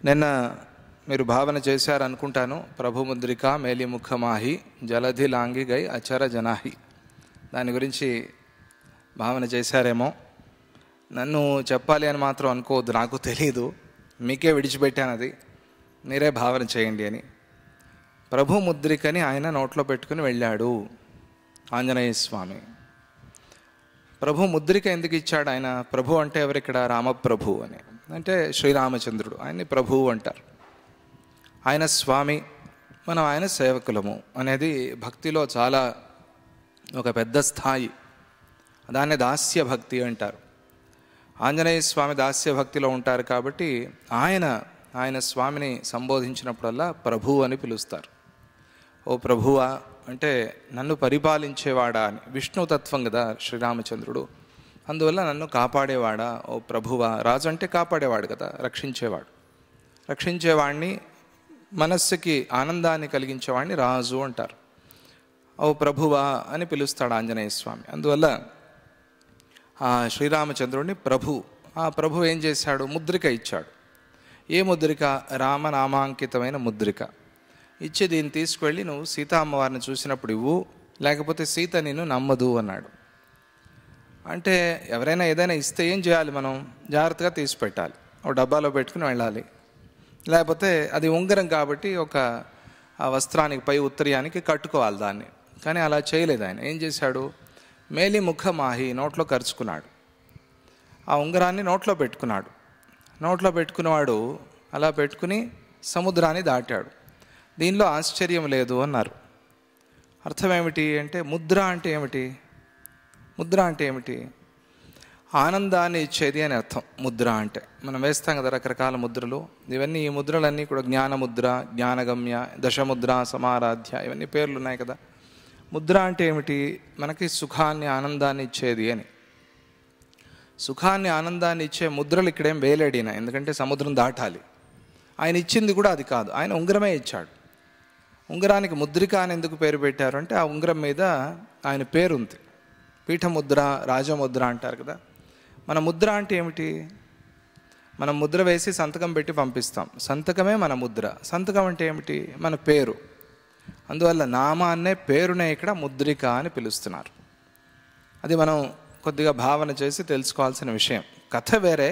నిన్న మీరు భావన చేశారనుకుంటాను. ప్రభుముద్రిక మేలిముఖ మాహి జలధి లాంగి గై అచర జనాహి, దాని గురించి భావన చేశారేమో. నన్ను చెప్పాలి అని మాత్రం అనుకోవద్దు, నాకు తెలీదు, మీకే విడిచిపెట్టాను, అది మీరే భావన చేయండి అని. ప్రభు ముద్రికని ఆయన నోట్లో పెట్టుకుని వెళ్ళాడు ఆంజనేయ స్వామి. ప్రభు ముద్రిక ఎందుకు ఇచ్చాడు ఆయన? ప్రభు అంటే ఎవరిక్కడ? రామప్రభు అని, అంటే శ్రీరామచంద్రుడు. ఆయన్ని ప్రభువు అంటారు. ఆయన స్వామి, మనం ఆయన సేవకులము అనేది భక్తిలో చాలా ఒక పెద్ద స్థాయి. దాన్ని దాస్య భక్తి అంటారు. ఆంజనేయ స్వామి దాస్య భక్తిలో ఉంటారు కాబట్టి ఆయన స్వామిని సంబోధించినప్పుడల్లా ప్రభు అని పిలుస్తారు. ఓ ప్రభువా అంటే నన్ను పరిపాలించేవాడా అని. విష్ణుతత్వం కదా శ్రీరామచంద్రుడు, అందువల్ల నన్ను కాపాడేవాడా ఓ ప్రభువా. రాజు అంటే కాపాడేవాడు కదా, రక్షించేవాడిని, మనస్సుకి ఆనందాన్ని కలిగించేవాడిని రాజు అంటారు. ఓ ప్రభువా అని పిలుస్తాడు ఆంజనేయ స్వామి. అందువల్ల ఆ శ్రీరామచంద్రుడిని ప్రభు. ఆ ప్రభు ఏం చేశాడు? ముద్రిక ఇచ్చాడు. ఏ ముద్రిక? రామనామాంకితమైన ముద్రిక ఇచ్చి దీన్ని తీసుకువెళ్ళి నువ్వు సీతా అమ్మవారిని చూసినప్పుడు ఇవ్వు, లేకపోతే సీత నిన్ను నమ్మదు అన్నాడు. అంటే ఎవరైనా ఏదైనా ఇస్తే ఏం చేయాలి? మనం జాగ్రత్తగా తీసి పెట్టాలి, ఒక డబ్బాలో పెట్టుకుని వెళ్ళాలి. లేకపోతే అది ఉంగరం కాబట్టి ఒక వస్త్రానికి పై ఉత్తరీయానికి కట్టుకోవాలి దాన్ని. కానీ అలా చేయలేదు ఆయన. ఏం చేశాడు? మేలి ముఖ మాహి నోట్లో ఖర్చుకున్నాడు. ఆ ఉంగరాన్ని నోట్లో పెట్టుకున్నాడు. నోట్లో పెట్టుకున్నవాడు అలా పెట్టుకుని సముద్రాన్ని దాటాడు. దీనిలో ఆశ్చర్యం లేదు అన్నారు. అర్థం ఏమిటి అంటే, ముద్ర అంటే ఏమిటి? ముద్ర అంటే ఏమిటి? ఆనందాన్ని ఇచ్చేది అని అర్థం. ముద్ర అంటే మనం వేస్తాం కదా రకరకాల ముద్రలు. ఇవన్నీ, ఈ ముద్రలన్నీ కూడా జ్ఞానముద్ర, జ్ఞానగమ్య, దశముద్ర, సమారాధ్య, ఇవన్నీ పేర్లు ఉన్నాయి కదా. ముద్ర అంటే ఏమిటి? మనకి సుఖాన్ని, ఆనందాన్ని ఇచ్చేది అని. సుఖాన్ని, ఆనందాన్ని ఇచ్చే ముద్రలు ఇక్కడేం వేలేడిన, ఎందుకంటే సముద్రం దాటాలి. ఆయన ఇచ్చింది కూడా అది కాదు, ఆయన ఉంగరమే ఇచ్చాడు. ఉంగరానికి ముద్రిక అని ఎందుకు పేరు పెట్టారు అంటే, ఆ ఉంగరం మీద ఆయన పేరుంది. పీఠముద్ర, రాజముద్ర అంటారు కదా. మన ముద్ర అంటే ఏమిటి? మనం ముద్ర వేసి సంతకం పెట్టి పంపిస్తాం, సంతకమే మన ముద్ర. సంతకం అంటే ఏమిటి? మన పేరు. అందువల్ల నామాన్నే, పేరునే ఇక్కడ ముద్రిక అని పిలుస్తున్నారు. అది మనం కొద్దిగా భావన చేసి తెలుసుకోవాల్సిన విషయం. కథ వేరే,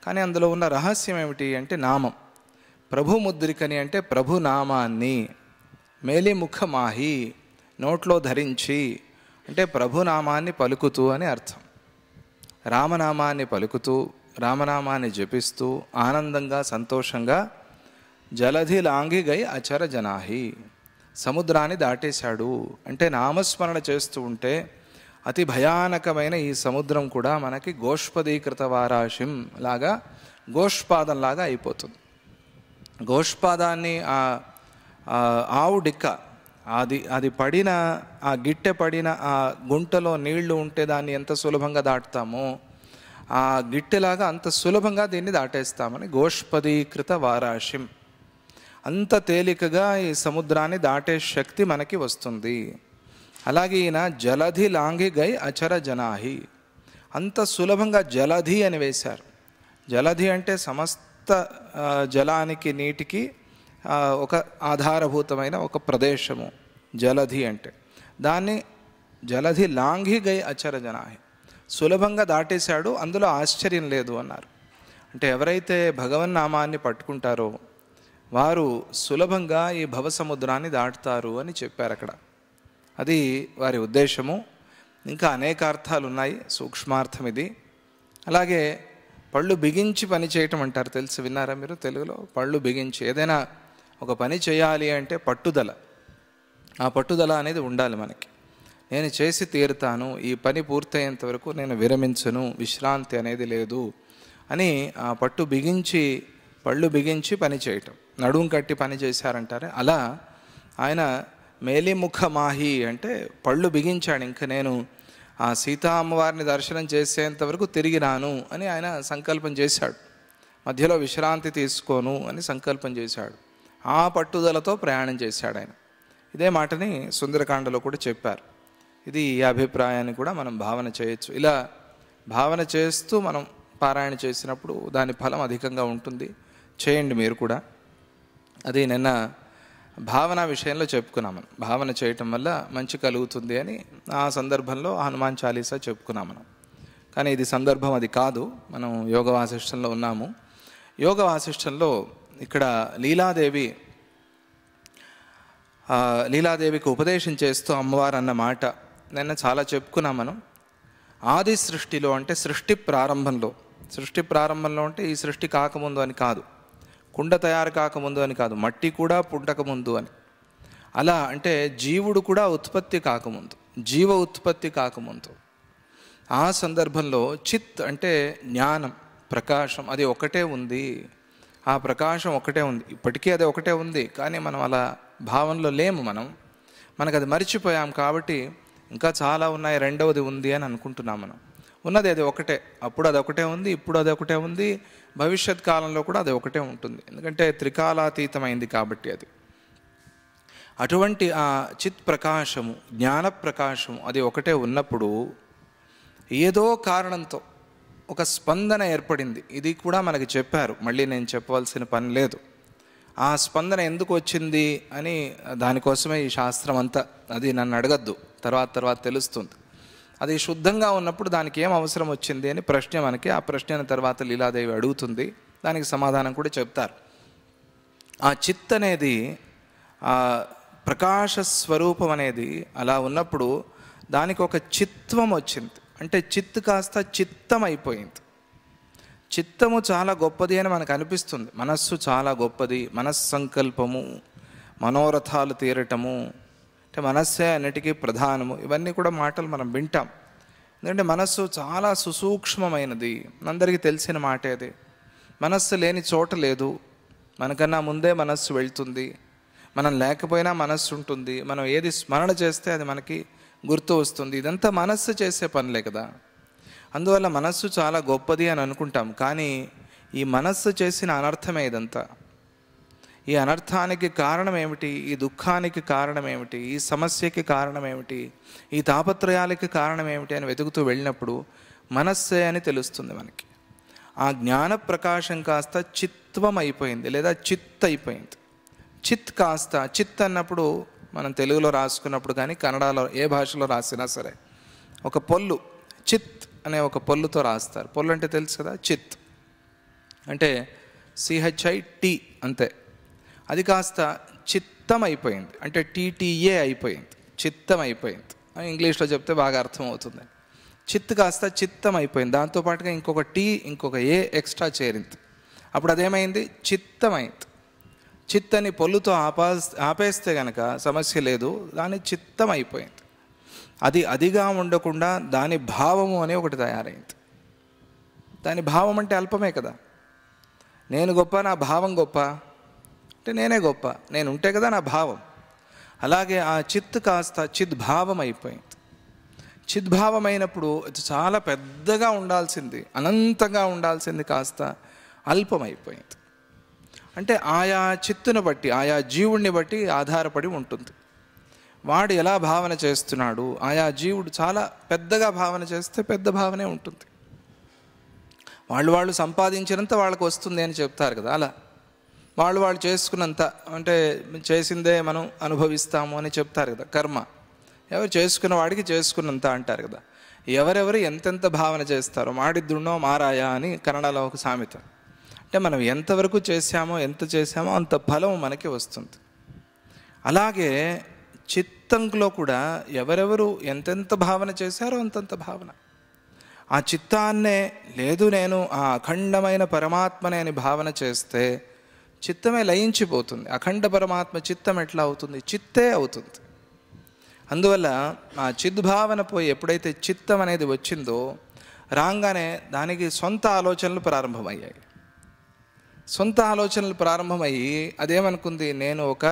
కానీ అందులో ఉన్న రహస్యం ఏమిటి అంటే నామం. ప్రభు ముద్రికని అంటే ప్రభు నామాన్ని మేలిముఖ మాహి నోట్లో ధరించి, అంటే ప్రభునామాన్ని పలుకుతూ అని అర్థం. రామనామాన్ని పలుకుతూ, రామనామాన్ని జపిస్తూ ఆనందంగా, సంతోషంగా జలధి లాంగి గై అచర జనాహి, సముద్రాన్ని దాటేశాడు. అంటే నామస్మరణ చేస్తూ ఉంటే అతి భయానకమైన ఈ సముద్రం కూడా మనకి గోష్పదీకృత వారాశిం లాగా, గోష్పాదంలాగా అయిపోతుంది. గోష్పాదాన్ని ఆవు డిక్క, అది పడిన, ఆ గిట్టె పడిన ఆ గుంటలో నీళ్లు ఉంటే దాన్ని ఎంత సులభంగా దాటుతామో, ఆ గిట్టెలాగా అంత సులభంగా దీన్ని దాటేస్తామని. గోష్పదీకృత వారాశిం, అంత తేలికగా ఈ సముద్రాన్ని దాటే శక్తి మనకి వస్తుంది. అలాగే ఈయన జలధి లాంగి గై అచర జనాహి, అంత సులభంగా జలధి అని వేశారు. జలధి అంటే సమస్త జలానికి, నీటికి ఒక ఆధారభూతమైన ఒక ప్రదేశము జలధి అంటే. దాన్ని జలధి లాంఘి గై అచర జనాహి, సులభంగా దాటేశాడు, అందులో ఆశ్చర్యం లేదు అన్నారు. అంటే ఎవరైతే భగవన్నామాన్ని పట్టుకుంటారో వారు సులభంగా ఈ భవసముద్రాన్ని దాటుతారు అని చెప్పారు అక్కడ. అది వారి ఉద్దేశము. ఇంకా అనేక అర్థాలు ఉన్నాయి, సూక్ష్మార్థం ఇది. అలాగే పళ్ళు బిగించి పని చేయటం అంటారు, తెలిసి విన్నారా మీరు? తెలుగులో పళ్ళు బిగించి ఏదైనా ఒక పని చేయాలి అంటే పట్టుదల, ఆ పట్టుదల అనేది ఉండాలి మనకి. నేను చేసి తీరుతాను, ఈ పని పూర్తయ్యేంత వరకు నేను విరమించను, విశ్రాంతి అనేది లేదు అని ఆ పళ్ళు బిగించి పని చేయటం, నడుం కట్టి పని చేశారంటారే అలా. ఆయన మేలిముఖ మాహి అంటే పళ్ళు బిగించాడు. ఇంక నేను ఆ సీతా అమ్మవారిని దర్శనం చేసేంత వరకు తిరిగి రాను అని ఆయన సంకల్పం చేశాడు. మధ్యలో విశ్రాంతి తీసుకోను అని సంకల్పం చేశాడు. ఆ పట్టుదలతో ప్రయాణం చేశాడు ఆయన. ఇదే మాటని సుందరకాండలో కూడా చెప్పారు. ఇది ఈ అభిప్రాయాన్ని కూడా మనం భావన చేయొచ్చు. ఇలా భావన చేస్తూ మనం పారాయణ చేసినప్పుడు దాని ఫలం అధికంగా ఉంటుంది. చేయండి మీరు కూడా. అది నిన్న భావన విషయంలో చెప్పుకున్నాం మనం. భావన చేయటం వల్ల మంచి కలుగుతుంది అని ఆ సందర్భంలో హనుమాన్ చాలీసా చెప్పుకున్నాం మనం. కానీ ఇది సందర్భం అది కాదు. మనం యోగ వాసిష్టంలో ఉన్నాము. యోగ వాసిష్టంలో ఇక్కడ లీలాదేవికి ఉపదేశం చేస్తూ అమ్మవారు అన్న మాట నిన్న చాలా చెప్పుకున్నాం మనం. ఆది సృష్టిలో అంటే సృష్టి ప్రారంభంలో అంటే ఈ సృష్టి కాకముందు అని కాదు, కుండ తయారు కాకముందు అని కాదు, మట్టి కూడా పుట్టకముందు అని. అలా అంటే జీవుడు కూడా ఉత్పత్తి కాకముందు, జీవ ఉత్పత్తి కాకముందు, ఆ సందర్భంలో చిత్ అంటే జ్ఞానం, ప్రకాశం అది ఒకటే ఉంది. ఆ ప్రకాశం ఒకటే ఉంది, ఇప్పటికీ అది ఒకటే ఉంది. కానీ మనం అలా భావనలో లేము. మనకు అది మర్చిపోయాం. కాబట్టి ఇంకా చాలా ఉన్నాయి, రెండవది ఉంది అని అనుకుంటున్నాం. మనం ఉన్నది అది ఒకటే. అప్పుడు అది ఒకటే ఉంది, ఇప్పుడు అది ఒకటే ఉంది, భవిష్యత్ కాలంలో కూడా అది ఒకటే ఉంటుంది. ఎందుకంటే త్రికాలాతీతమైంది కాబట్టి అది. అటువంటి ఆ చిత్ ప్రకాశము, జ్ఞాన ప్రకాశము అది ఒకటే ఉన్నప్పుడు ఏదో కారణంతో ఒక స్పందన ఏర్పడింది. ఇది కూడా మనకి చెప్పారు, మళ్ళీ నేను చెప్పవలసిన పని లేదు. ఆ స్పందన ఎందుకు వచ్చింది అని దానికోసమే ఈ శాస్త్రం అంతా. అది నన్ను అడగద్దు, తర్వాత తెలుస్తుంది. అది శుద్ధంగా ఉన్నప్పుడు దానికి ఏం అవసరం వచ్చింది అని ప్రశ్న మనకి. ఆ ప్రశ్న తర్వాత లీలాదేవి అడుగుతుంది, దానికి సమాధానం కూడా చెప్తారు. ఆ చిత్ అనేది, ఆ ప్రకాశ స్వరూపం అనేది అలా ఉన్నప్పుడు దానికి ఒక చిత్వం వచ్చింది. అంటే చిత్ కాస్త చిత్తం అయిపోయింది. చిత్తము చాలా గొప్పది అని మనకు అనిపిస్తుంది. మనస్సు చాలా గొప్పది, మనస్సంకల్పము, మనోరథాలు తీరటము, అంటే మనస్సే అన్నిటికీ ప్రధానము, ఇవన్నీ కూడా మాటలు మనం వింటాం. ఎందుకంటే మనస్సు చాలా సుసూక్ష్మమైనది, అందరికీ తెలిసిన మాటే అది. మనస్సు లేని చోట లేదు. మనకన్నా ముందే మనస్సు వెళ్తుంది, మనం లేకపోయినా మనస్సు ఉంటుంది. మనం ఏది స్మరణ చేస్తే అది మనకి గుర్తు వస్తుంది. ఇదంతా మనస్సు చేసే పనులే కదా. అందువల్ల మనస్సు చాలా గొప్పది అని అనుకుంటాం. కానీ ఈ మనస్సు చేసిన అనర్థమే ఇదంతా. ఈ అనర్థానికి కారణం ఏమిటి? ఈ దుఃఖానికి కారణం ఏమిటి? ఈ సమస్యకి కారణం ఏమిటి? ఈ తాపత్రయాలకి కారణం ఏమిటి అని వెతుకుతూ వెళ్ళినప్పుడు మనస్సే అని తెలుస్తుంది మనకి. ఆ జ్ఞాన ప్రకాశం కాస్త చిత్వం అయిపోయింది, లేదా చిత్ అయిపోయింది. చిత్ కాస్త, చిత్ అన్నప్పుడు మనం తెలుగులో రాసుకున్నప్పుడు కానీ కన్నడలో ఏ భాషలో రాసినా సరే ఒక పొల్లు, చిత్ అనే ఒక పొల్లుతో రాస్తారు. పొల్లు అంటే తెలుసు కదా, చిత్ అంటే CHIT అంతే. అది కాస్త చిత్తం అయిపోయింది, అంటే TTA అయిపోయింది, చిత్తం అయిపోయింది. ఇంగ్లీష్లో చెప్తే బాగా అర్థమవుతుంది. చిత్ కాస్త చిత్తం అయిపోయింది. దాంతోపాటుగా ఇంకొక ఇంకొక A ఎక్స్ట్రా చేరింది. అప్పుడు అదేమైంది? చిత్తమైంది. చిత్తని పొల్లుతో ఆపేస్తే కనుక సమస్య లేదు. దాని చిత్తం అయిపోయింది. అదిగా ఉండకుండా దాని భావము అనే ఒకటి తయారైంది. దాని భావం అంటే అల్పమే కదా. నేను గొప్ప, నా భావం గొప్ప అంటే నేనే గొప్ప, నేను ఉంటే కదా నా భావం. అలాగే ఆ చిత్ కాస్త చిద్భావం అయిపోయింది. చిద్భావం అయినప్పుడు అది చాలా పెద్దగా ఉండాల్సింది, అనంతంగా ఉండాల్సింది కాస్త అల్పమైపోయింది. అంటే ఆయా చిత్తును బట్టి, ఆయా జీవుణ్ణి బట్టి ఆధారపడి ఉంటుంది. వాడు ఎలా భావన చేస్తున్నాడు, ఆయా జీవుడు చాలా పెద్దగా భావన చేస్తే పెద్ద భావనే ఉంటుంది. వాళ్ళు సంపాదించినంత వాళ్ళకు వస్తుంది అని చెప్తారు కదా. అలా వాళ్ళు చేసుకున్నంత, అంటే చేసిందే మనం అనుభవిస్తాము అని చెప్తారు కదా. కర్మ ఎవరు చేసుకున్న వాడికి చేసుకున్నంత అంటారు కదా. ఎవరెవరు ఎంతెంత భావన చేస్తారో మాడిద్దున్నో మారాయా అని కన్నడలో ఒక సామెత. అంటే మనం ఎంతవరకు ఎంత చేశామో అంత ఫలం మనకి వస్తుంది. అలాగే చిత్తంలో కూడా ఎవరెవరు ఎంతెంత భావన చేశారో అంతంత భావన. ఆ చిత్తాన్నే లేదు నేను ఆ అఖండమైన పరమాత్మనే అని భావన చేస్తే చిత్తమే లయించిపోతుంది. అఖండ పరమాత్మ చిత్తం ఎట్లా అవుతుంది? చిత్తే అవుతుంది. అందువల్ల ఆ చిద్భావన పోయి ఎప్పుడైతే చిత్తం అనేది వచ్చిందో రాగానే దానికి సొంత ఆలోచనలు ప్రారంభమయ్యాయి. సొంత ఆలోచనలు ప్రారంభమయ్యి అదేమనుకుంది? నేను ఒక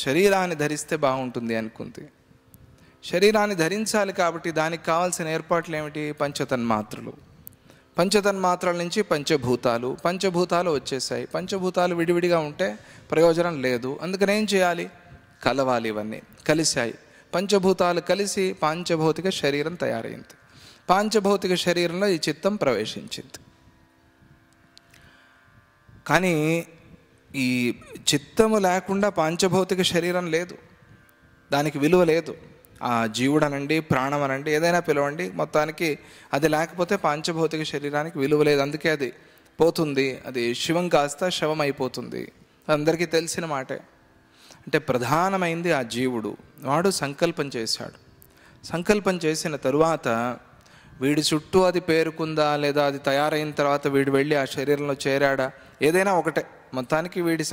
శరీరాన్ని ధరిస్తే బాగుంటుంది అనుకుంది. శరీరాన్ని ధరించాలి కాబట్టి దానికి కావాల్సిన ఏర్పాట్లు ఏమిటి? పంచతన్మాత్రలు. పంచతన్మాత్రల నుంచి పంచభూతాలు వచ్చేసాయి. పంచభూతాలు విడివిడిగా ఉంటే ప్రయోజనం లేదు. అందుకని ఏం చేయాలి? కలవాలి. ఇవన్నీ కలిశాయి. పంచభూతాలు కలిసి పాంచభౌతిక శరీరం తయారైంది. పాంచభౌతిక శరీరంలో ఈ చిత్తం ప్రవేశించింది. కానీ ఈ చిత్తము లేకుండా పాంచభౌతిక శరీరం లేదు, దానికి విలువ లేదు. ఆ జీవుడు అనండి, ప్రాణం అనండి, ఏదైనా పిలవండి, మొత్తానికి అది లేకపోతే పాంచభౌతిక శరీరానికి విలువ లేదు. అందుకే అది పోతుంది, అది శివం కాస్త శవం అయిపోతుంది. అందరికీ తెలిసిన మాటే. అంటే ప్రధానమైంది ఆ జీవుడు. వాడు సంకల్పం చేశాడు. సంకల్పం చేసిన తరువాత వీడి చుట్టూ అది పేరుకుందా, లేదా అది తయారైన తర్వాత వీడు వెళ్ళి ఆ శరీరంలో చేరాడా, ఏదైనా ఒకటే. మొత్తానికి వీడి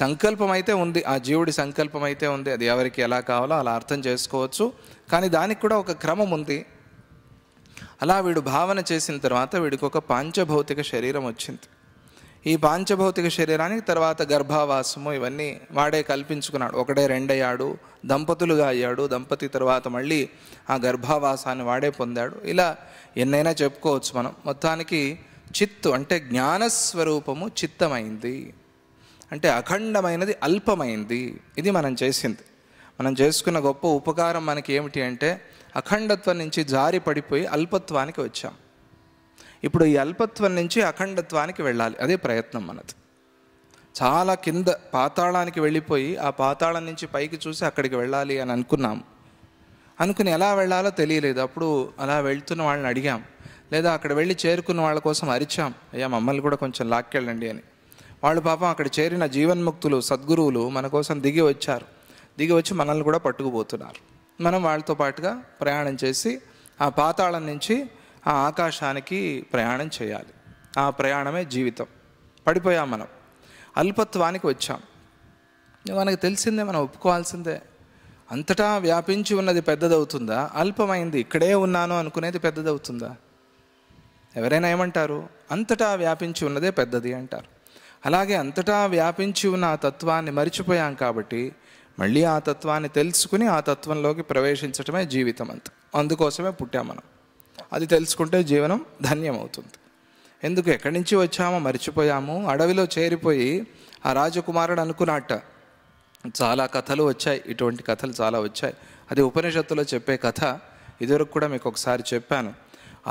సంకల్పం అయితే ఉంది, ఆ జీవుడి సంకల్పం అయితే ఉంది. అది ఎవరికి ఎలా కావాలో అలా అర్థం చేసుకోవచ్చు. కానీ దానికి కూడా ఒక క్రమం ఉంది. అలా వీడు భావన చేసిన తర్వాత వీడికి ఒక పాంచభౌతిక శరీరం వచ్చింది. ఈ పాంచభౌతిక శరీరానికి తర్వాత గర్భావాసము ఇవన్నీ వాడే కల్పించుకున్నాడు. ఒకడే రెండయ్యాడు, దంపతులుగా అయ్యాడు. దంపతి తర్వాత మళ్ళీ ఆ గర్భావాసాన్ని వాడే పొందాడు. ఇలా ఎన్నైనా చెప్పుకోవచ్చు మనం. మొత్తానికి చిత్తు అంటే జ్ఞానస్వరూపము చిత్తమైంది. అంటే అఖండమైనది అల్పమైంది. ఇది మనం చేసింది. మనం చేసుకున్న గొప్ప ఉపకారం మనకి ఏమిటి అంటే అఖండత్వం నుంచి జారి పడిపోయి అల్పత్వానికి వచ్చాం. ఇప్పుడు ఈ అల్పత్వం నుంచి అఖండత్వానికి వెళ్ళాలి. అదే ప్రయత్నం మనది. చాలా కింద పాతాళానికి వెళ్ళిపోయి ఆ పాతాళం నుంచి పైకి చూసి అక్కడికి వెళ్ళాలి అని అనుకుని ఎలా వెళ్ళాలో తెలియలేదు. అప్పుడు అలా వెళ్తున్న వాళ్ళని అడిగాం, లేదా అక్కడ వెళ్ళి చేరుకున్న వాళ్ళ కోసం అరిచాం, అయ్యా మమ్మల్ని కూడా కొంచెం లాక్కెళ్ళండి అని. వాళ్ళు పాపం అక్కడ చేరిన జీవన్ముక్తులు సద్గురువులు మన కోసం దిగి వచ్చి మనల్ని కూడా పట్టుకుపోతున్నారు. మనం వాళ్ళతో పాటుగా ప్రయాణం చేసి ఆ పాతాళం నుంచి ఆ ఆకాశానికి ప్రయాణం చేయాలి. ఆ ప్రయాణమే జీవితం. పడిపోయాం మనం, అల్పత్వానికి వచ్చాం. మనకు తెలిసిందే, మనం ఒప్పుకోవాల్సిందే. అంతటా వ్యాపించి ఉన్నది పెద్దదవుతుందా, అల్పమైంది ఇక్కడే ఉన్నాను అనుకునేది పెద్దదవుతుందా? ఎవరైనా ఏమంటారు? అంతటా వ్యాపించి ఉన్నదే పెద్దది అంటారు. అలాగే అంతటా వ్యాపించి ఉన్న ఆ తత్వాన్ని మరిచిపోయాం కాబట్టి మళ్ళీ ఆ తత్వాన్ని తెలుసుకుని ఆ తత్వంలోకి ప్రవేశించటమే జీవితం అంత. అందుకోసమే పుట్టాం మనం. అది తెలుసుకుంటే జీవనం ధన్యమవుతుంది. ఎందుకు ఎక్కడి నుంచి వచ్చామో మర్చిపోయాము. అడవిలో చేరిపోయి ఆ రాజకుమారుడు అనుకున్నట్ట. చాలా కథలు వచ్చాయి, ఇటువంటి కథలు చాలా వచ్చాయి. అది ఉపనిషత్తులో చెప్పే కథ. ఇదివరకు కూడా మీకు ఒకసారి చెప్పాను.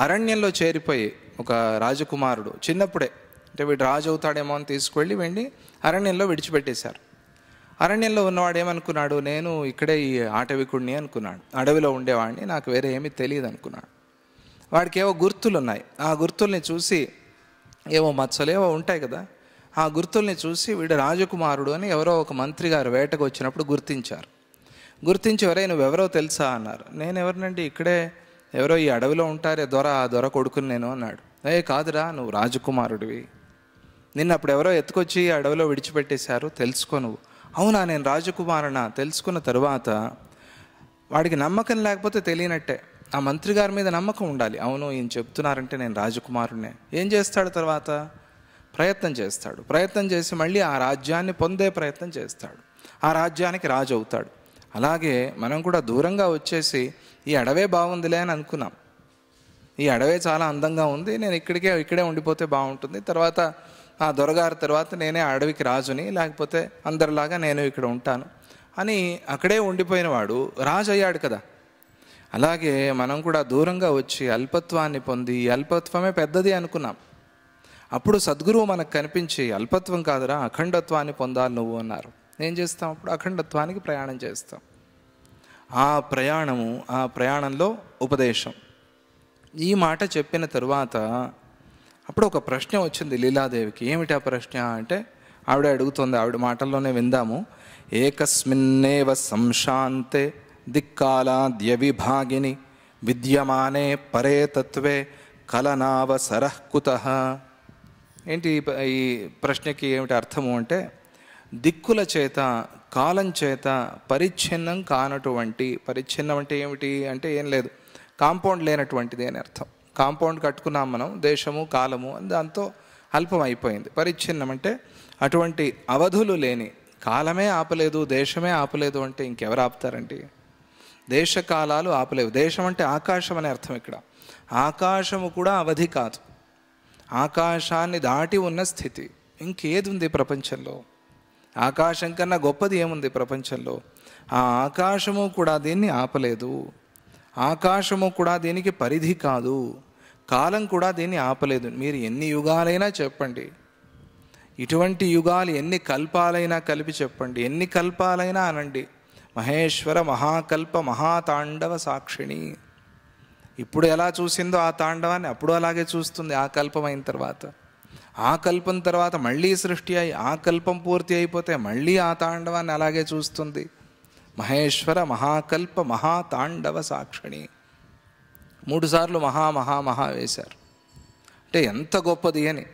అరణ్యంలో చేరిపోయి ఒక రాజకుమారుడు చిన్నప్పుడే, అంటే వీడు రాజు అవుతాడేమో అని తీసుకువెళ్ళి అరణ్యంలో విడిచిపెట్టేశారు. అరణ్యంలో ఉన్నవాడు ఏమనుకున్నాడు, నేను ఇక్కడే ఈ ఆటవికుడిని అనుకున్నాడు. అడవిలో ఉండేవాడిని, నాకు వేరే ఏమీ తెలియదు అనుకున్నాడు. వాడికి ఏవో గుర్తులు ఉన్నాయి. ఆ గుర్తుల్ని చూసి, ఏవో మచ్చలు ఏవో ఉంటాయి కదా, ఆ గుర్తుల్ని చూసి వీడు రాజకుమారుడు అని ఎవరో ఒక మంత్రి గారు వేటకు వచ్చినప్పుడు గుర్తించి ఎవరే నువ్వెవరో తెలుసా అన్నారు. నేను ఎవరినండి, ఇక్కడే ఎవరో ఈ అడవిలో ఉంటారే ఆ దొర కొడుకుని నేను అన్నాడు. కాదురా, నువ్వు రాజకుమారుడివి, నిన్న అప్పుడు ఎవరో ఎత్తుకొచ్చి అడవిలో విడిచిపెట్టేశారు, తెలుసుకో నువ్వు. అవునా, నేను రాజకుమారునా? తెలుసుకున్న తరువాత వాడికి నమ్మకం లేకపోతే తెలియనట్టే. ఆ మంత్రి గారి మీద నమ్మకం ఉండాలి. అవును, ఈయన చెప్తున్నారంటే నేను రాజకుమారునే. ఏం చేస్తాడు తర్వాత? ప్రయత్నం చేస్తాడు. ప్రయత్నం చేసి మళ్ళీ ఆ రాజ్యాన్ని పొందే ప్రయత్నం చేస్తాడు. ఆ రాజ్యానికి రాజు అవుతాడు. అలాగే మనం కూడా దూరంగా వచ్చేసి ఈ అడవే బాగుందిలే అని అనుకున్నాం. ఈ అడవే చాలా అందంగా ఉంది, నేను ఇక్కడే ఉండిపోతే బాగుంటుంది, తర్వాత ఆ దొరగారి తర్వాత నేనే అడవికి రాజుని, లేకపోతే అందరిలాగా నేను ఇక్కడ ఉంటాను అని అక్కడే ఉండిపోయిన వాడు రాజు అయ్యాడు కదా. అలాగే మనం కూడా దూరంగా వచ్చి అల్పత్వాన్ని పొంది అల్పత్వమే పెద్దది అనుకున్నాం. అప్పుడు సద్గురువు మనకు కనిపించి అల్పత్వం కాదురా, అఖండత్వాన్ని పొందాలి నువ్వు అన్నారు. ఏం చేస్తాం? అప్పుడు అఖండత్వానికి ప్రయాణం చేస్తాం. ఆ ప్రయాణంలో ఉపదేశం. ఈ మాట చెప్పిన తరువాత అప్పుడు ఒక ప్రశ్న వచ్చింది లీలాదేవికి. ఏమిటి ఆ ప్రశ్న అంటే, ఆవిడ అడుగుతుంది, ఆవిడ మాటల్లోనే విందాము. ఏకస్మిన్నేవ సంశాంతే దిక్కాలాద్య విభాగిని విద్యమానే పరే తత్వే కలనావసరః కుతః. ఏంటి ఈ ప్రశ్నకి ఏమిటి అర్థము అంటే, దిక్కుల చేత కాలం చేత పరిచ్ఛిన్నం కానటువంటి, పరిచ్ఛిన్నం అంటే ఏమిటి అంటే ఏం లేదు, కాంపౌండ్ లేనటువంటిది అని అర్థం. కాంపౌండ్ కట్టుకున్నాం మనం, దేశము కాలము, దాంతో అల్పం అయిపోయింది. పరిచ్ఛిన్నం అంటే అటువంటి అవధులు లేని, కాలమే ఆపలేదు, దేశమే ఆపలేదు అంటే ఇంకెవరు ఆపుతారండి? దేశకాలాలు ఆపలేవు. దేశం అంటే ఆకాశం అనే అర్థం. ఇక్కడ ఆకాశము కూడా అవధి కాదు, ఆకాశాన్ని దాటి ఉన్న స్థితి. ఇంకేది ఉంది ప్రపంచంలో? ఆకాశం కన్నా గొప్పది ఏముంది ప్రపంచంలో? ఆ ఆకాశము కూడా దీన్ని ఆపలేదు, ఆకాశము కూడా దీనికి పరిధి కాదు, కాలం కూడా దీన్ని ఆపలేదు. మీరు ఎన్ని యుగాలైనా చెప్పండి, ఇటువంటి యుగాలు ఎన్ని కల్పాలైనా కలిపి చెప్పండి, ఎన్ని కల్పాలైనా అనండి, మహేశ్వర మహాకల్ప మహాతాండవ సాక్షిణి. ఇప్పుడు ఎలా చూసిందో ఆ తాండవాన్ని అప్పుడు అలాగే చూస్తుంది ఆ కల్పం అయిన తర్వాత. ఆ కల్పం తర్వాత మళ్ళీ సృష్టి అయి ఆ కల్పం పూర్తి అయిపోతే మళ్ళీ ఆ తాండవాన్ని అలాగే చూస్తుంది. మహేశ్వర మహాకల్ప మహాతాండవ సాక్షిణి. 3 సార్లు మహా మహా మహా వేశారు. అంటే ఎంత గొప్పది అని.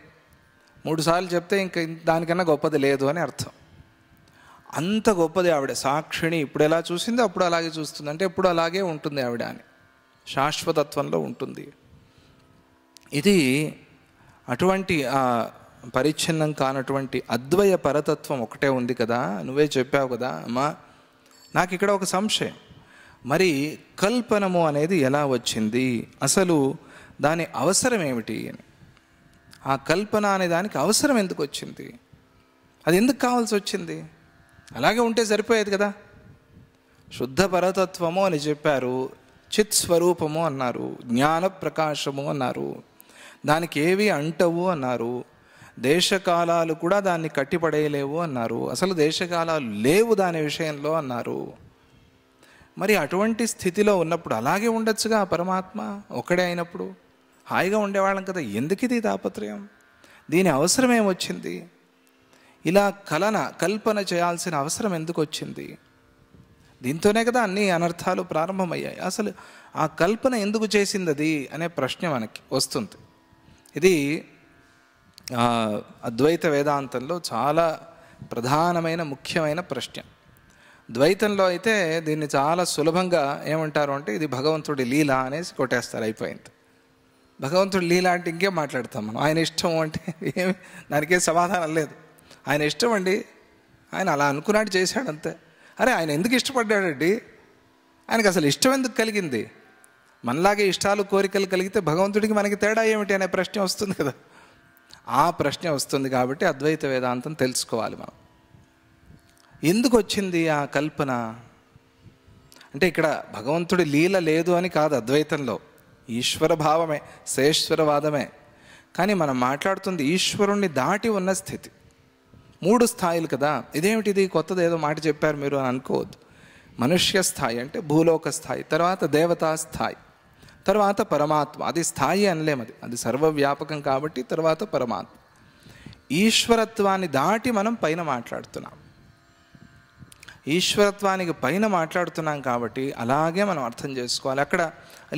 3 సార్లు చెప్తే ఇంక దానికన్నా గొప్పది లేదు అని అర్థం. అంత గొప్పది ఆవిడ సాక్షిణి. ఇప్పుడు ఎలా చూసిందో అప్పుడు అలాగే చూస్తుంది. అంటే ఎప్పుడు అలాగే ఉంటుంది ఆవిడ అని, శాశ్వతత్వంలో ఉంటుంది. ఇది అటువంటి పరిచ్ఛిన్నం కానటువంటి అద్వయ పరతత్వం ఒకటే ఉంది కదా. నువ్వే చెప్పావు కదా అమ్మా. నాకు ఇక్కడ ఒక సంశయం, మరి కల్పనము అనేది ఎలా వచ్చింది, అసలు దాని అవసరం ఏమిటి అని. ఆ కల్పన అనే దానికి అవసరం ఎందుకు వచ్చింది, అది ఎందుకు కావాల్సి వచ్చింది? అలాగే ఉంటే సరిపోయేది కదా. శుద్ధ పరతత్వము అని చెప్పారు, చిత్ స్వరూపము అన్నారు, జ్ఞాన ప్రకాశము అన్నారు, దానికి ఏవి అంటవు అన్నారు, దేశకాలాలు కూడా దాన్ని కట్టిపడేయలేవు అన్నారు, అసలు దేశకాలాలు లేవు దాని విషయంలో అన్నారు. మరి అటువంటి స్థితిలో ఉన్నప్పుడు అలాగే ఉండొచ్చుగా పరమాత్మ ఒక్కడే అయినప్పుడు హాయిగా ఉండేవాళ్ళం కదా. ఎందుకు ఇది తాపత్రయం, దీని అవసరం ఏమొచ్చింది, ఇలా కల్పన చేయాల్సిన అవసరం ఎందుకు వచ్చింది? దీంతోనే కదా అన్ని అనర్థాలు ప్రారంభమయ్యాయి. అసలు ఆ కల్పన ఎందుకు చేసింది అది అనే ప్రశ్న మనకి వస్తుంది. ఇది అద్వైత వేదాంతంలో చాలా ప్రధానమైన ముఖ్యమైన ప్రశ్న. ద్వైతంలో అయితే దీన్ని చాలా సులభంగా ఏమంటారు అంటే ఇది భగవంతుడి లీల అనేసి కొట్టేస్తారు, అయిపోయింది. భగవంతుడి లీల అంటే ఇంకేం మాట్లాడతాం మనం. ఆయన ఇష్టం అంటే ఏమి, దానికే సమాధానం లేదు. ఆయన ఇష్టం అండి, ఆయన అలా అనుకున్నాడు చేశాడు అంతే. అరే ఆయన ఎందుకు ఇష్టపడ్డాడండి, ఆయనకు అసలు ఇష్టం ఎందుకు కలిగింది? మనలాగే ఇష్టాలు కోరికలు కలిగితే భగవంతుడికి మనకి తేడా ఏమిటి అనే ప్రశ్న వస్తుంది కదా. ఆ ప్రశ్న వస్తుంది కాబట్టి అద్వైత వేదాంతం తెలుసుకోవాలి మనం. ఎందుకు వచ్చింది ఆ కల్పన అంటే ఇక్కడ భగవంతుడి లీల లేదు అని కాదు అద్వైతంలో, ఈశ్వర భావమే, శేశ్వరవాదమే. కానీ మనం మాట్లాడుతుంది ఈశ్వరుణ్ణి దాటి ఉన్న స్థితి. 3 స్థాయిలు కదా. ఇదేమిటిది కొత్తది ఏదో మాట చెప్పారు మీరు అని అనుకోవద్దు. మనుష్య స్థాయి అంటే భూలోక స్థాయి, తర్వాత దేవతా స్థాయి, తర్వాత పరమాత్మ. అది స్థాయి అనలేము, అది సర్వవ్యాపకం కాబట్టి తర్వాత పరమాత్మ. ఈశ్వరత్వాన్ని దాటి మనం పైన మాట్లాడుతున్నాం. ఈశ్వరత్వానికి పైన మాట్లాడుతున్నాం కాబట్టి అలాగే మనం అర్థం చేసుకోవాలి. అక్కడ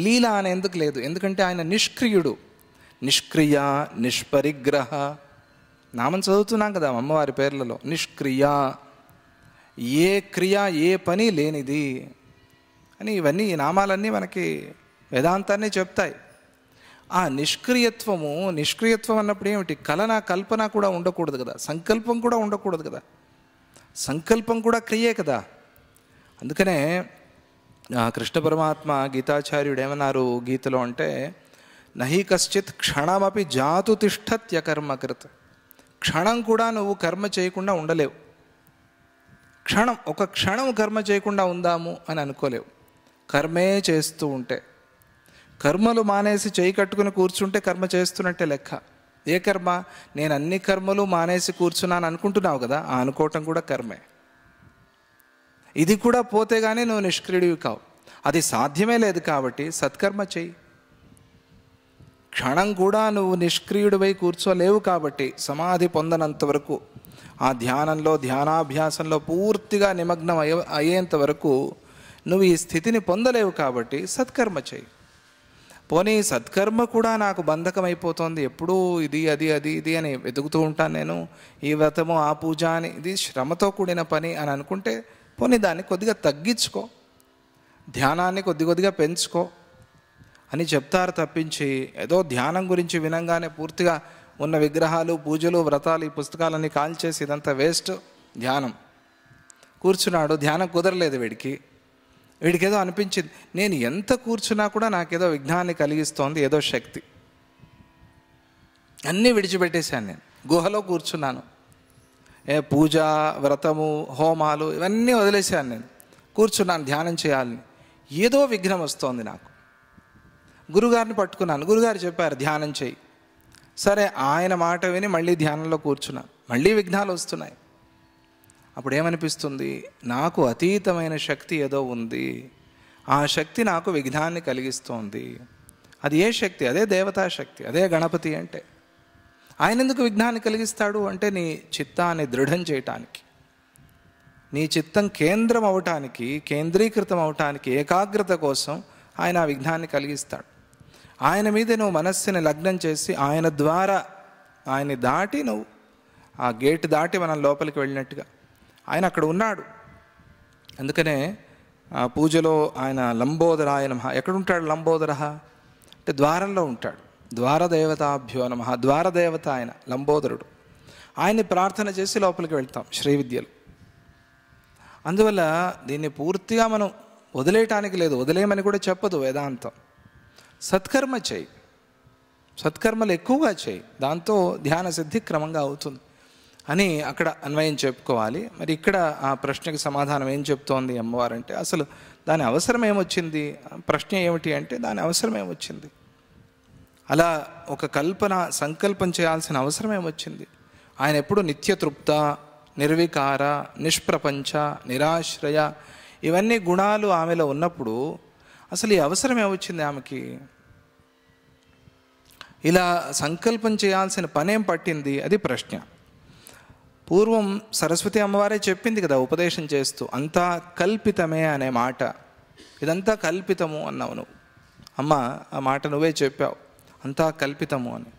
లీల అని ఎందుకు లేదు, ఎందుకంటే ఆయన నిష్క్రియుడు. నిష్క్రియ, నిష్పరిగ్రహ నామం చదువుతున్నాం కదా అమ్మవారి పేర్లలో. నిష్క్రియ, ఏ క్రియ ఏ పని లేనిది అని ఇవన్నీ ఈ నామాలన్నీ మనకి వేదాంతాన్ని చెప్తాయి. ఆ నిష్క్రియత్వం అన్నప్పుడు ఏమిటి, కల్పన కూడా ఉండకూడదు కదా, సంకల్పం కూడా ఉండకూడదు కదా. సంకల్పం కూడా క్రియే కదా. అందుకనే కృష్ణ పరమాత్మ గీతాచార్యుడు ఏమన్నారు గీతలో అంటే, నహి కశ్చిత్ క్షణమపి జాతు తిష్టత్య కర్మకృత్. క్షణం కూడా నువ్వు కర్మ చేయకుండా ఉండలేవు. ఒక క్షణం కర్మ చేయకుండా ఉందాము అని అనుకోలేవు. కర్మే చేస్తూ ఉంటే, కర్మలు మానేసి చేయి కట్టుకుని కూర్చుంటే కర్మ చేస్తున్నట్టే లెక్క. ఏ కర్మ? నేను అన్ని కర్మలు మానేసి కూర్చున్నాను అనుకుంటున్నావు కదా, ఆ అనుకోవటం కూడా కర్మే. ఇది కూడా పోతే కానీ నువ్వు నిష్క్రియుడివి కావు. అది సాధ్యమే లేదు కాబట్టి సత్కర్మ చెయ్యి. క్షణం కూడా నువ్వు నిష్క్రియుడివై కూర్చోలేవు కాబట్టి సమాధి పొందనంత వరకు, ఆ ధ్యానంలో ధ్యానాభ్యాసంలో పూర్తిగా నిమగ్నం అయ్యేంత వరకు నువ్వు ఈ స్థితిని పొందలేవు కాబట్టి సత్కర్మ చెయ్యి. పోనీ సత్కర్మ కూడా నాకు బంధకం అయిపోతుంది, ఎప్పుడూ ఇది అది అది ఇది అని వెతుకుతూ ఉంటాను నేను, ఈ వ్రతము ఆ పూజ అని, ఇది శ్రమతో కూడిన పని అని అనుకుంటే పోనీ దాన్ని కొద్దిగా తగ్గించుకో, ధ్యానాన్ని కొద్దిగా పెంచుకో అని చెప్తారు తప్పించి, ఏదో ధ్యానం గురించి వినంగానే పూర్తిగా ఉన్న విగ్రహాలు పూజలు వ్రతాలు ఈ పుస్తకాలన్నీ కాల్చేసి ఇదంతా వేస్ట్, ధ్యానం కూర్చున్నాడు, ధ్యానం కుదరలేదు వీడికి ఏదో అనిపించింది, నేను ఎంత కూర్చున్నా కూడా నాకేదో విఘ్నాన్ని కలిగిస్తోంది ఏదో శక్తి, అన్నీ విడిచిపెట్టేశాను, నేను గుహలో కూర్చున్నాను, పూజ వ్రతము హోమాలు ఇవన్నీ వదిలేశాను, నేను కూర్చున్నాను ధ్యానం చేయాలని, ఏదో విఘ్నం వస్తోంది నాకు. గురుగారిని పట్టుకున్నాను, గురుగారు చెప్పారు ధ్యానం చేయి, సరే ఆయన మాట విని మళ్ళీ ధ్యానంలో కూర్చున్నాను. మళ్ళీ విఘ్నాలు వస్తున్నాయి. అప్పుడు ఏమనిపిస్తుంది? నాకు అతీతమైన శక్తి ఏదో ఉంది, ఆ శక్తి నాకు విఘ్నాన్ని కలిగిస్తోంది. అది ఏ శక్తి? అదే దేవతా శక్తి, అదే గణపతి. అంటే ఆయన ఎందుకు విఘ్నాన్ని కలిగిస్తాడు అంటే నీ చిత్తాన్ని దృఢం చేయటానికి, నీ చిత్తం కేంద్రం అవటానికి, కేంద్రీకృతం అవటానికి, ఏకాగ్రత కోసం ఆయన ఆ విఘ్నాన్ని కలిగిస్తాడు. ఆయన మీద నువ్వు మనస్సుని లగ్నం చేసి ఆయన ద్వారా, ఆయన్ని దాటి నువ్వు ఆ గేట్ దాటి మనం లోపలికి వెళ్ళినట్టుగా ఆయన అక్కడ ఉన్నాడు. అందుకనే ఆ పూజలో ఆయన లంబోదరాయ నమః. ఎక్కడుంటాడు లంబోదర అంటే ద్వారంలో ఉంటాడు. ద్వారదేవతాభ్యో నమః. ద్వారదేవత ఆయన లంబోదరుడు. ఆయన్ని ప్రార్థన చేసి లోపలికి వెళ్తాం శ్రీవిద్యలు. అందువల్ల దీన్ని పూర్తిగా మనం వదిలేయటానికి లేదు, వదిలేయమని కూడా చెప్పదు వేదాంతం. సత్కర్మ చేయి, సత్కర్మలు ఎక్కువగా చేయి, దాంతో ధ్యాన సిద్ధి క్రమంగా అవుతుంది అని అక్కడ అన్వయం చెప్పుకోవాలి. మరి ఇక్కడ ఆ ప్రశ్నకి సమాధానం ఏం చెప్తోంది అమ్మవారంటే, అసలు దాని అవసరం ఏమొచ్చింది? ప్రశ్న ఏమిటి అంటే దాని అవసరం ఏమొచ్చింది? అలా ఒక కల్పన సంకల్పం చేయాల్సిన అవసరం ఏమొచ్చింది? ఆయన ఎప్పుడు నిత్యతృప్త, నిర్వికార, నిష్ప్రపంచ, నిరాశ్రయ, ఇవన్నీ గుణాలు ఆమెలో ఉన్నప్పుడు అసలు ఈ అవసరం ఏమొచ్చింది ఆమెకి? ఇలా సంకల్పం చేయాల్సిన పనేం పట్టింది? అది ప్రశ్న. పూర్వం సరస్వతి అమ్మవారే చెప్పింది కదా ఉపదేశం చేస్తూ, అంతా కల్పితమే అనే మాట. ఇదంతా కల్పితము అన్నావు నువ్వు అమ్మ, ఆ మాట నువ్వే చెప్పావు, అంతా కల్పితము అని.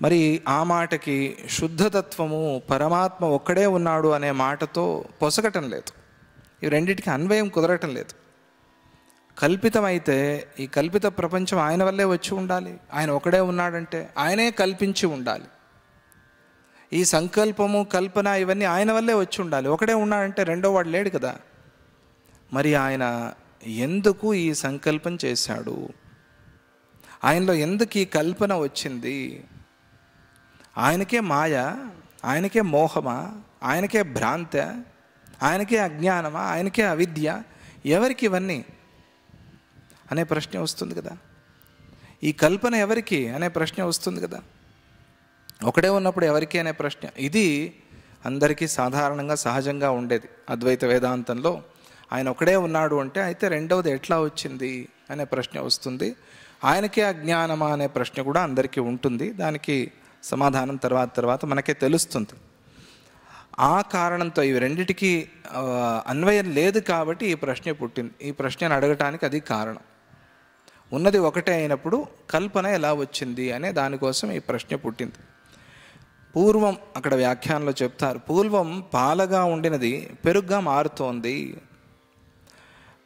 మరి ఆ మాటకి శుద్ధతత్వము, పరమాత్మ ఒక్కడే ఉన్నాడు అనే మాటతో పొసగటం లేదు. ఇవి రెండింటికి అన్వయం కుదరటం లేదు. కల్పితమైతే ఈ కల్పిత ప్రపంచం ఆయన వల్లే వచ్చి ఉండాలి. ఆయన ఒకడే ఉన్నాడంటే ఆయనే కల్పించి ఉండాలి. ఈ సంకల్పము, కల్పన ఇవన్నీ ఆయన వల్లే వచ్చి ఉండాలి. ఒకడే ఉన్నాడంటే రెండో వాడు లేడు కదా. మరి ఆయన ఎందుకు ఈ సంకల్పం చేశాడు? ఆయనలో ఎందుకు ఈ కల్పన వచ్చింది? ఆయనకే మాయ, ఆయనకే మోహమా, ఆయనకే భ్రాంత, ఆయనకే అజ్ఞానమా, ఆయనకే అవిద్య? ఎవరికి ఇవన్నీ అనే ప్రశ్న వస్తుంది కదా. ఈ కల్పన ఎవరికి అనే ప్రశ్న వస్తుంది కదా. ఒకడే ఉన్నప్పుడు ఎవరికి అనే ప్రశ్న. ఇది అందరికీ సాధారణంగా సహజంగా ఉండేది అద్వైత వేదాంతంలో. ఆయన ఒకడే ఉన్నాడు అంటే అయితే రెండవది ఎట్లా వచ్చింది అనే ప్రశ్న వస్తుంది. ఆయనకే అజ్ఞానమా అనే ప్రశ్న కూడా అందరికీ ఉంటుంది. దానికి సమాధానం తర్వాత మనకే తెలుస్తుంది. ఆ కారణంతో ఇవి రెండిటికి అన్వయం లేదు కాబట్టి ఈ ప్రశ్న పుట్టింది. ఈ ప్రశ్నను అడగటానికి అది కారణం. ఉన్నది ఒకటే అయినప్పుడు కల్పన ఎలా వచ్చింది అనే దానికోసం ఈ ప్రశ్న పుట్టింది. పూర్వం అక్కడ వ్యాఖ్యానంలో చెప్తారు, పూర్వం పాలగా ఉండినది పెరుగుగా మారుతోంది.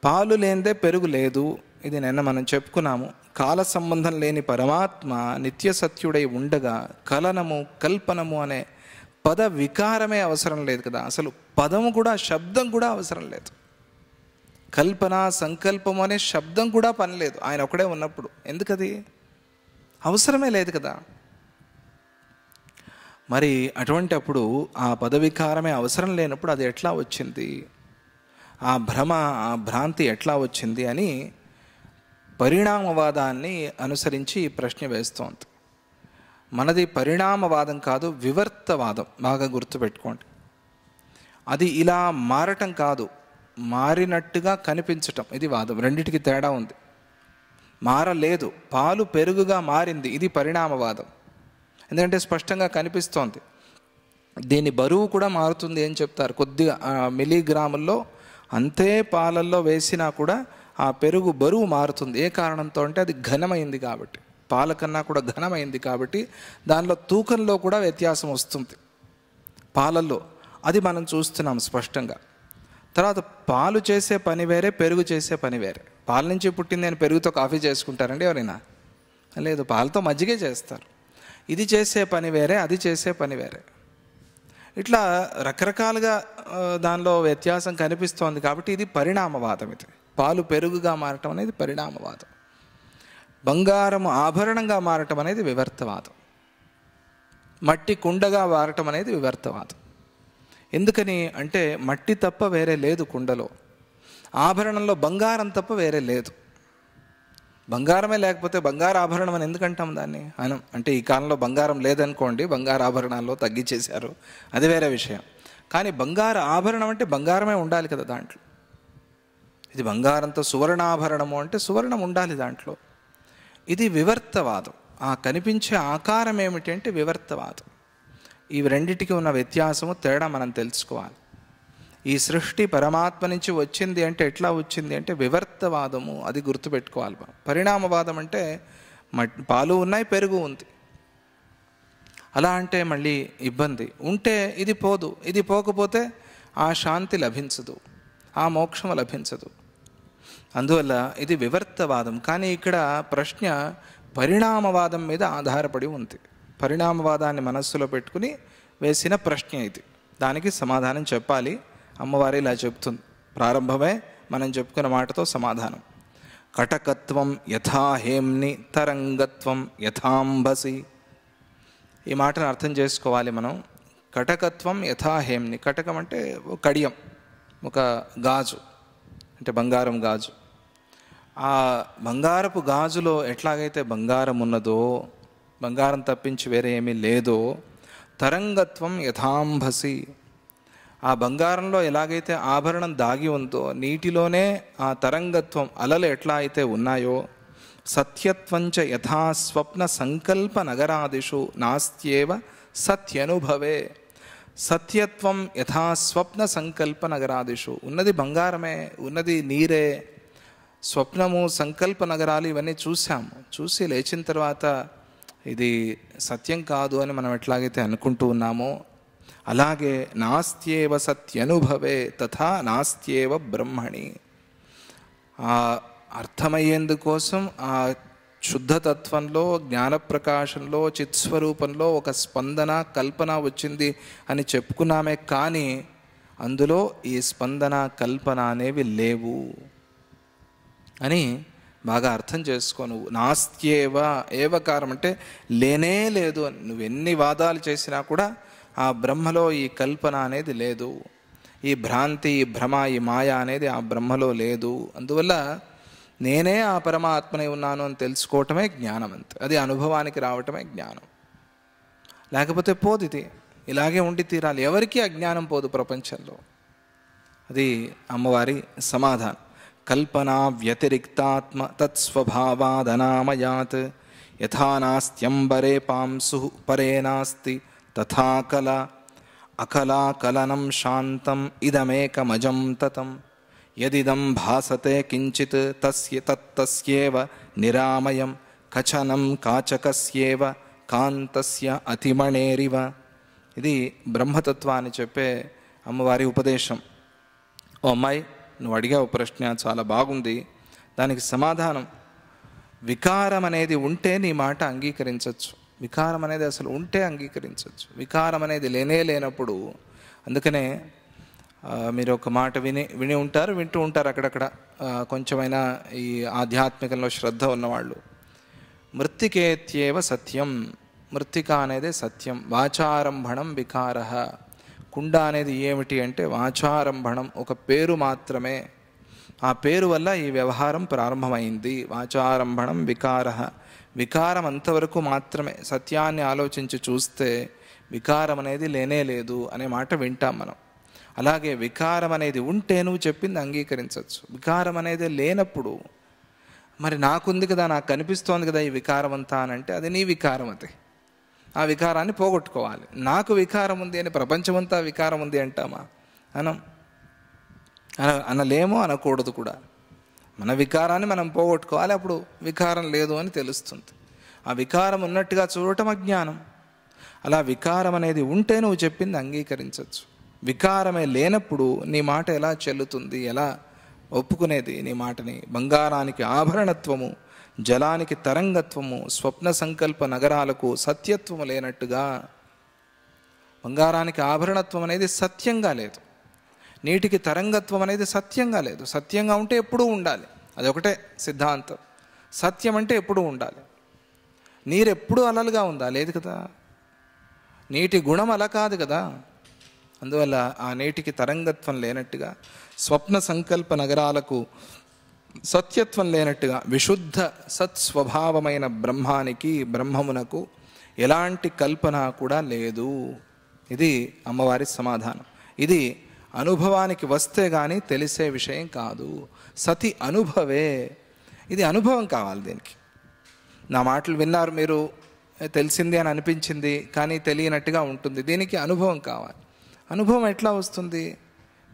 పాలు లేనిదే పెరుగు లేదు. ఇది నిన్న మనం చెప్పుకున్నాము. కాల సంబంధం లేని పరమాత్మ నిత్య సత్యుడై ఉండగా కలనము, కల్పనము అనే పద వికారమే అవసరం లేదు కదా. అసలు పదము కూడా, శబ్దం కూడా అవసరం లేదు. కల్పన, సంకల్పం అనే శబ్దం కూడా పని లేదు ఆయన ఒకడే ఉన్నప్పుడు. ఎందుకది? అవసరమే లేదు కదా. మరి అటువంటి అప్పుడు ఆ పదవికారమే అవసరం లేనప్పుడు అది ఎట్లా వచ్చింది? ఆ భ్రమ, ఆ భ్రాంతి ఎట్లా వచ్చింది అని పరిణామవాదాన్ని అనుసరించి ఈ ప్రశ్న వేస్తోంది. మనది పరిణామవాదం కాదు, వివర్తవాదం. బాగా గుర్తుపెట్టుకోండి. అది ఇలా మారటం కాదు, మారినట్టుగా కనిపించటం, ఇది వాదం. రెండిటికి తేడా ఉంది. మారలేదు, పాలు పెరుగుగా మారింది, ఇది పరిణామవాదం. ఎందుకంటే స్పష్టంగా కనిపిస్తోంది. దీని బరువు కూడా మారుతుంది అని చెప్తారు. కొద్దిగా మిలీగ్రాముల్లో అంతే పాలల్లో వేసినా కూడా ఆ పెరుగు బరువు మారుతుంది. ఏ కారణంతో అంటే అది ఘనమైంది కాబట్టి, పాల కన్నా కూడా ఘనమైంది కాబట్టి దానిలో తూకంలో కూడా వ్యత్యాసం వస్తుంది పాలల్లో. అది మనం చూస్తున్నాం స్పష్టంగా. తర్వాత పాలు చేసే పని వేరే, పెరుగు చేసే పని వేరే. పాల నుంచి పుట్టింది అని పెరుగుతో కాఫీ చేసుకుంటారండి ఎవరైనా? లేదు, పాలతో మజ్జిగే చేస్తారు. ఇది చేసే పని వేరే, అది చేసే పని వేరే. ఇట్లా రకరకాలుగా దానిలో వ్యత్యాసం కనిపిస్తోంది కాబట్టి ఇది పరిణామవాదం. ఇది పాలు పెరుగుగా మారటం అనేది పరిణామవాదం. బంగారం ఆభరణంగా మారటం అనేది వివర్తవాదం. మట్టి కుండగా మారటం అనేది వివర్తవాదం. ఎందుకని అంటే మట్టి తప్ప వేరే లేదు కుండలో, ఆభరణంలో బంగారం తప్ప వేరే లేదు. బంగారమే లేకపోతే బంగారు ఆభరణం అని ఎందుకంటాం దాన్ని? అంటే ఈ కాలంలో బంగారం లేదనుకోండి, బంగారు ఆభరణాల్లో తగ్గించేశారు, అది వేరే విషయం. కానీ బంగారు ఆభరణం అంటే బంగారమే ఉండాలి కదా దాంట్లో. ఇది బంగారంతో సువర్ణాభరణము అంటే సువర్ణం ఉండాలి దాంట్లో. ఇది వివర్తవాదం. ఆ కనిపించే ఆకారం ఏమిటి అంటే వివర్తవాదం. ఈ రెండిటికి ఉన్న వ్యత్యాసము, తేడా మనం తెలుసుకోవాలి. ఈ సృష్టి పరమాత్మ నుంచి వచ్చింది అంటే ఎట్లా వచ్చింది అంటే వివర్తవాదము, అది గుర్తుపెట్టుకోవాలి మనం. పరిణామవాదం అంటే పాలు ఉన్నాయి, పెరుగు ఉంది, అలా అంటే మళ్ళీ ఇబ్బంది. ఉంటే ఇది పోదు, ఇది పోకపోతే ఆ శాంతి లభించదు, ఆ మోక్షం లభించదు. అందువల్ల ఇది వివర్తవాదం. కానీ ఇక్కడ ప్రశ్న పరిణామవాదం మీద ఆధారపడి ఉంది. పరిణామవాదాన్ని మనస్సులో పెట్టుకుని వేసిన ప్రశ్న ఇది. దానికి సమాధానం చెప్పాలి. అమ్మవారి ఇలా చెప్తుంది. ప్రారంభమే మనం చెప్పుకున్న మాటతో సమాధానం. కటకత్వం యథాహేమ్ని తరంగత్వం యథాంబసి. ఈ మాటను అర్థం చేసుకోవాలి మనం. కటకత్వం యథాహేమ్ని. కటకం అంటే కడియం, ఒక గాజు, అంటే బంగారం గాజు. ఆ బంగారపు గాజులో ఎట్లాగైతే బంగారం ఉన్నదో, బంగారం తప్పించి వేరే ఏమీ లేదో, తరంగత్వం యథాంబసి. ఆ బంగారంలో ఎలాగైతే ఆభరణం దాగి ఉందో, నీటిలోనే ఆ తరంగత్వం, అలలు ఎట్లా అయితే ఉన్నాయో, సత్యత్వంచ యథాస్వప్న సంకల్ప నగరాదిషు నాస్త్యేవ సత్యనుభవే. సత్యత్వం యథాస్వప్న సంకల్ప నగరాదిషు. ఉన్నది బంగారమే, ఉన్నది నీరే. స్వప్నము, సంకల్ప నగరాలు ఇవన్నీ చూసాము. చూసి లేచిన తర్వాత ఇది సత్యం కాదు అని మనం ఎట్లాగైతే అనుకుంటూ ఉన్నామో, అలాగే నాస్త్యేవ సత్యనుభవే తథా నాస్త్యేవ బ్రహ్మణి. ఆ అర్థమయ్యేందుకోసం ఆ శుద్ధతత్వంలో, జ్ఞానప్రకాశంలో, చిత్స్వరూపంలో ఒక స్పందన, కల్పన వచ్చింది అని చెప్పుకున్నామే. కానీ అందులో ఈ స్పందన, కల్పన అనేవి లేవు అని బాగా అర్థం చేసుకో. నువ్వు నాస్త్యేవ, ఏవకారం అంటే లేనే లేదు అని. నువ్వు ఎన్ని వాదాలు చేసినా కూడా ఆ బ్రహ్మలో ఈ కల్పన అనేది లేదు, ఈ భ్రాంతి, ఈ భ్రమ, ఈ మాయ అనేది ఆ బ్రహ్మలో లేదు. అందువల్ల నేనే ఆ పరమాత్మనే ఉన్నాను అని తెలుసుకోవటమే జ్ఞానం. అంతే, అది అనుభవానికి రావటమే జ్ఞానం. లేకపోతే పోదు, ఇది ఇలాగే ఉండి తీరాలి. ఎవరికి అజ్ఞానం పోదు ప్రపంచంలో. అది అమ్మవారి సమాధానం. కల్పనా వ్యతిరిక్తాత్మ తత్స్వభావాదనామయాత్ యథా నాస్త్యంబరే పాంసు పరే నాస్తి తథా కల అకలా కలనం శాంతం ఇదమేకమజం తతం యదిదం భాసతే కించిత్ తస్యేవ నిరామయం కచనం కాచకస్యేవ కాంతస్య అతిమణేరివ. ఇది బ్రహ్మతత్వాన్ని చెప్పే అమ్మవారి ఉపదేశం. ఓ అమ్మాయి, నువ్వు అడిగావు ప్రశ్న, చాలా బాగుంది. దానికి సమాధానం, వికారం అనేది ఉంటే నీ మాట అంగీకరించవచ్చు. వికారం అనేది అసలు ఉంటే అంగీకరించవచ్చు. వికారం అనేది లేనే లేనప్పుడు. అందుకనే మీరు ఒక మాట వింటూ ఉంటారు అక్కడక్కడ కొంచెమైనా ఈ ఆధ్యాత్మికంలో శ్రద్ధ ఉన్నవాళ్ళు. మృత్తికేత్యేవ సత్యం. మృత్తిక అనేది సత్యం. వాచారంభణం వికార. కుండ అనేది ఏమిటి అంటే వాచారంభణం, ఒక పేరు మాత్రమే. ఆ పేరు వల్ల ఈ వ్యవహారం ప్రారంభమైంది. వాచారంభణం వికార. వికారం అంతవరకు మాత్రమే. సత్యాన్ని ఆలోచించి చూస్తే వికారం అనేది లేనే లేదు అనే మాట వింటాం మనం. అలాగే వికారం అనేది ఉంటే నువ్వు చెప్పింది అంగీకరించవచ్చు. వికారం అనేది లేనప్పుడు మరి నాకుంది కదా, నాకు కనిపిస్తోంది కదా ఈ వికారం అంతా అని అంటే అది నీ వికారం. అది ఆ వికారాన్ని పోగొట్టుకోవాలి. నాకు వికారం ఉంది అని ప్రపంచమంతా వికారం ఉంది అంటామా? అనలేమో, అనకూడదు కూడా. మన వికారాన్ని మనం పోగొట్టుకోవాలి. అప్పుడు వికారం లేదు అని తెలుస్తుంది. ఆ వికారం ఉన్నట్టుగా చూడటం అజ్ఞానం. అలా వికారం అనేది ఉంటే నువ్వు చెప్పింది అంగీకరించవచ్చు. వికారమే లేనప్పుడు నీ మాట ఎలా చెల్లుతుంది, ఎలా ఒప్పుకునేది నీ మాటని? బంగారానికి ఆభరణత్వము, జలానికి తరంగత్వము, స్వప్న సంకల్ప నగరాలకు సత్యత్వము లేనట్టుగా బంగారానికి ఆభరణత్వం అనేది సత్యంగా లేదు, నీటికి తరంగత్వం అనేది సత్యంగా లేదు. సత్యంగా ఉంటే ఎప్పుడూ ఉండాలి, అదొకటే సిద్ధాంతం. సత్యం అంటే ఎప్పుడూ ఉండాలి. నీరు ఎప్పుడూ అలలుగా ఉందా? లేదు కదా. నీటి గుణం అలా కాదు కదా. అందువల్ల ఆ నీటికి తరంగత్వం లేనట్టుగా స్వప్న సంకల్ప నగరాలకు సత్యత్వం లేనట్టుగా విశుద్ధ సత్స్వభావమైన బ్రహ్మమునకు ఎలాంటి కల్పన కూడా లేదు. ఇది అమ్మవారి సమాధానం. ఇది అనుభవానికి వస్తే కానీ తెలిసే విషయం కాదు. సతి అనుభవే, ఇది అనుభవం కావాలి. దీనికి నా మాటలు విన్నారు మీరు, తెలిసింది అని అనిపించింది, కానీ తెలియనట్టుగా ఉంటుంది. దీనికి అనుభవం కావాలి. అనుభవం ఎట్లా వస్తుంది?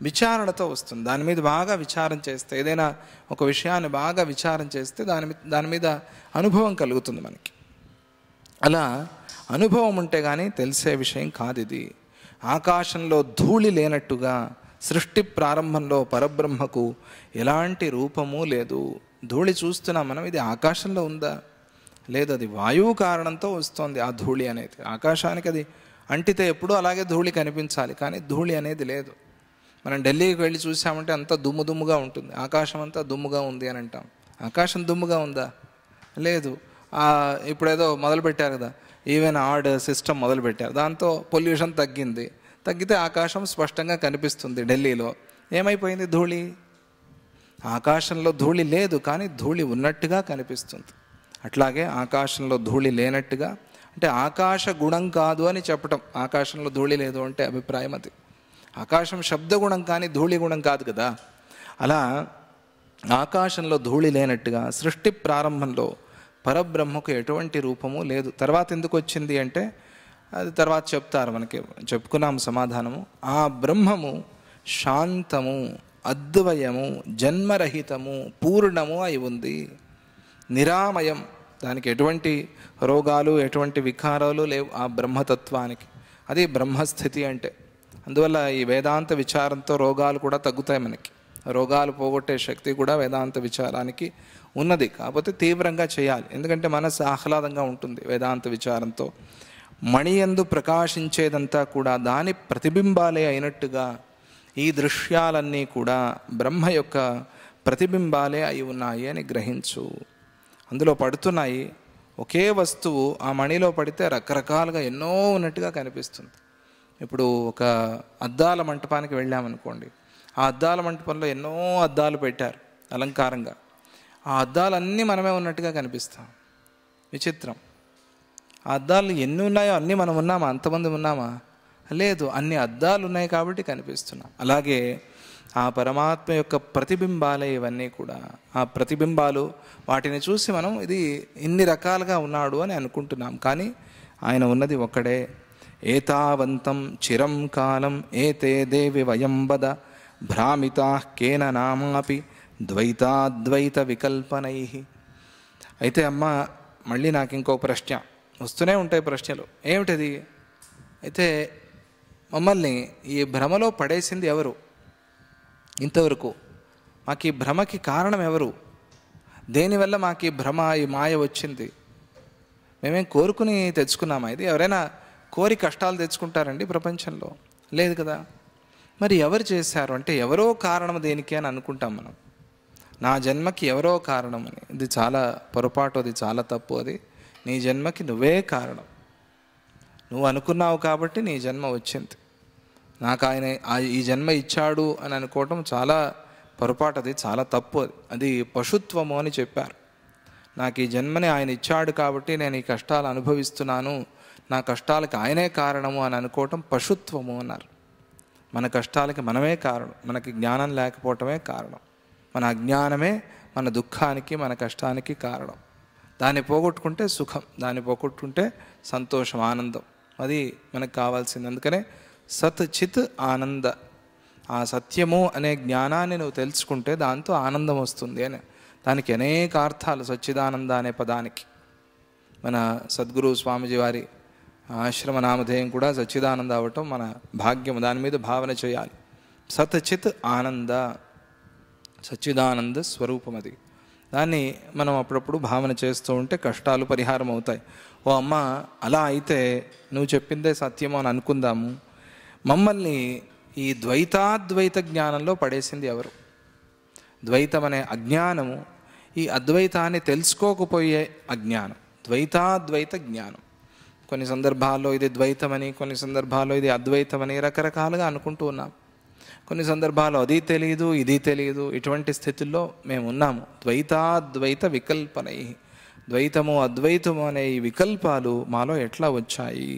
విచారణతో వస్తుంది. దాని మీద బాగా విచారం చేస్తే, ఏదైనా ఒక విషయాన్ని బాగా విచారం చేస్తే దాని మీద అనుభవం కలుగుతుంది మనకి. అలా అనుభవం ఉంటే కానీ తెలిసే విషయం కాదు ఇది. ఆకాశంలో ధూళి లేనట్టుగా సృష్టి ప్రారంభంలో పరబ్రహ్మకు ఎలాంటి రూపము లేదు. ధూళి చూస్తున్నాం మనం, ఇది ఆకాశంలో ఉందా? లేదు, అది వాయువు కారణంతో వస్తుంది. ఆ ధూళి అనేది ఆకాశానికి అది అంటితే ఎప్పుడూ అలాగే ధూళి కనిపించాలి, కానీ ధూళి అనేది లేదు. మనం ఢిల్లీకి వెళ్ళి చూసామంటే అంతా దుమ్ముగా ఉంటుంది. ఆకాశం అంతా దుమ్ముగా ఉంది అని అంటాం. ఆకాశం దుమ్ముగా ఉందా? లేదు. ఇప్పుడేదో మొదలుపెట్టారు కదా, ఈవెన్ ఆడ్ సిస్టమ్ మొదలుపెట్టారు. దాంతో పొల్యూషన్ తగ్గితే ఆకాశం స్పష్టంగా కనిపిస్తుంది. ఢిల్లీలో ఏమైపోయింది? ధూళి. ఆకాశంలో ధూళి లేదు, కానీ ధూళి ఉన్నట్టుగా కనిపిస్తుంది. అట్లాగే ఆకాశంలో ధూళి లేనట్టుగా, అంటే ఆకాశ గుణం కాదు అని చెప్పటం. ఆకాశంలో ధూళి లేదు అంటే అభిప్రాయం అది. ఆకాశం శబ్దగుణం కానీ ధూళి గుణం కాదు కదా. అలా ఆకాశంలో ధూళి లేనట్టుగా సృష్టి ప్రారంభంలో పరబ్రహ్మకు ఎటువంటి రూపము లేదు. తర్వాత ఎందుకు వచ్చింది అంటే అది తర్వాత చెప్తారు, మనకి చెప్పుకున్నాం సమాధానము. ఆ బ్రహ్మము శాంతము, అద్వయము, జన్మరహితము, పూర్ణము అయి ఉంది. నిరామయం, దానికి ఎటువంటి రోగాలు ఎటువంటి వికారాలు లేవు ఆ బ్రహ్మతత్వానికి. అది బ్రహ్మస్థితి అంటే. అందువల్ల ఈ వేదాంత విచారంతో రోగాలు కూడా తగ్గుతాయి మనకి. రోగాలు పోగొట్టే శక్తి కూడా వేదాంత విచారానికి ఉన్నది. కాకపోతే తీవ్రంగా చేయాలి, ఎందుకంటే మనసు ఆహ్లాదంగా ఉంటుంది వేదాంత విచారంతో. మణియందు ప్రకాశించేదంతా కూడా దాని ప్రతిబింబాలే అయినట్టుగా ఈ దృశ్యాలన్నీ కూడా బ్రహ్మ యొక్క ప్రతిబింబాలే అయి ఉన్నాయి అని గ్రహించు. అందులో పడుతున్నాయి. ఒకే వస్తువు ఆ మణిలో పడితే రకరకాలుగా ఎన్నో ఉన్నట్టుగా కనిపిస్తుంది. ఇప్పుడు ఒక అద్దాల మంటపానికి వెళ్ళామనుకోండి, ఆ అద్దాల మంటపంలో ఎన్నో అద్దాలు పెట్టారు అలంకారంగా. ఆ అద్దాలన్నీ మనమే ఉన్నట్టుగా కనిపిస్తాం. విచిత్రం. ఆ అద్దాలు ఎన్ని ఉన్నాయో అన్నీ మనం ఉన్నామా? అంతమంది ఉన్నామా? లేదు, అన్ని అద్దాలు ఉన్నాయి కాబట్టి కనిపిస్తున్నాం. అలాగే ఆ పరమాత్మ యొక్క ప్రతిబింబాలే ఇవన్నీ కూడా. ఆ ప్రతిబింబాలు, వాటిని చూసి మనం ఇది ఇన్ని రకాలుగా ఉన్నాడు అని అనుకుంటున్నాం, కానీ ఆయన ఉన్నది ఒక్కడే. ఏతావంతం చిరం కాలం ఏతే దేవి వయం వద భ్రామితా కేన నామాపి ద్వైతాద్వైత వికల్పనై. అయితే అమ్మ, మళ్ళీ నాకు ఇంకో ప్రశ్న వస్తూనే ఉంటాయి ప్రశ్నలు. ఏమిటది? అయితే మమ్మల్ని ఈ భ్రమలో పడేసింది ఎవరు? ఇంతవరకు మాకు ఈ భ్రమకి కారణం ఎవరు? దేనివల్ల మాకు ఈ భ్రమ, ఈ మాయ వచ్చింది? మేమేం కోరుకుని తెచ్చుకున్నామా? ఇది ఎవరైనా కోరి కష్టాలు తెచ్చుకుంటారండి ప్రపంచంలో? లేదు కదా. మరి ఎవరు చేశారు అంటే, ఎవరో కారణం దేనికి అని అనుకుంటాం మనం. నా జన్మకి ఎవరో కారణం అని. ఇది చాలా పొరపాటు, అది చాలా తప్పు. అది నీ జన్మకి నువ్వే కారణం. నువ్వు అనుకున్నావు కాబట్టి నీ జన్మ వచ్చింది. నాకు ఆయన ఈ జన్మ ఇచ్చాడు అని అనుకోవటం చాలా పొరపాటు, అది చాలా తప్పు. అది పశుత్వము అని చెప్పారు. నాకు ఈ జన్మని ఆయన ఇచ్చాడు కాబట్టి నేను ఈ కష్టాలు అనుభవిస్తున్నాను, నా కష్టాలకి ఆయనే కారణము అని అనుకోవటం పశుత్వము అన్నారు. మన కష్టాలకి మనమే కారణం. మనకి జ్ఞానం లేకపోవటమే కారణం. మన అజ్ఞానమే మన దుఃఖానికి, మన కష్టానికి కారణం. దాన్ని పోగొట్టుకుంటే సుఖం, దాన్ని పోగొట్టుకుంటే సంతోషం, ఆనందం. అది మనకు కావాల్సింది. అందుకనే సత్ చిత్ ఆనంద, ఆ సత్యము అనే జ్ఞానాన్ని నువ్వు తెలుసుకుంటే దాంతో ఆనందం వస్తుంది అని. దానికి అనేక అర్థాలు సచ్చిదానంద అనే పదానికి. మన సద్గురు స్వామిజీ వారి ఆశ్రమ నామధేయం కూడా సచ్చిదానంద అవ్వటం మన భాగ్యం. దాని మీద భావన చేయాలి. సత్ చిత్ ఆనంద, సచ్చిదానంద స్వరూపం అది. దాన్ని మనం అప్పుడప్పుడు భావన చేస్తూ ఉంటే కష్టాలు పరిహారం అవుతాయి. ఓ అమ్మ, అలా అయితే నువ్వు చెప్పిందే సత్యము అని అనుకుందాము. మమ్మల్ని ఈ ద్వైతాద్వైత జ్ఞానంలో పడేసింది ఎవరు? ద్వైతం అనే అజ్ఞానము, ఈ అద్వైతాన్ని తెలుసుకోకపోయే అజ్ఞానం, ద్వైతాద్వైత జ్ఞానం. కొన్ని సందర్భాల్లో ఇది ద్వైతమని, కొన్ని సందర్భాల్లో ఇది అద్వైతమని రకరకాలుగా అనుకుంటూ ఉన్నాం. కొన్ని సందర్భాల్లో అది తెలియదు, ఇది తెలియదు. ఇటువంటి స్థితుల్లో మేము ఉన్నాము. ద్వైతాద్వైత వికల్పనై, ద్వైతము అద్వైతము అనే ఈ వికల్పాలు మాలో ఎట్లా వచ్చాయి?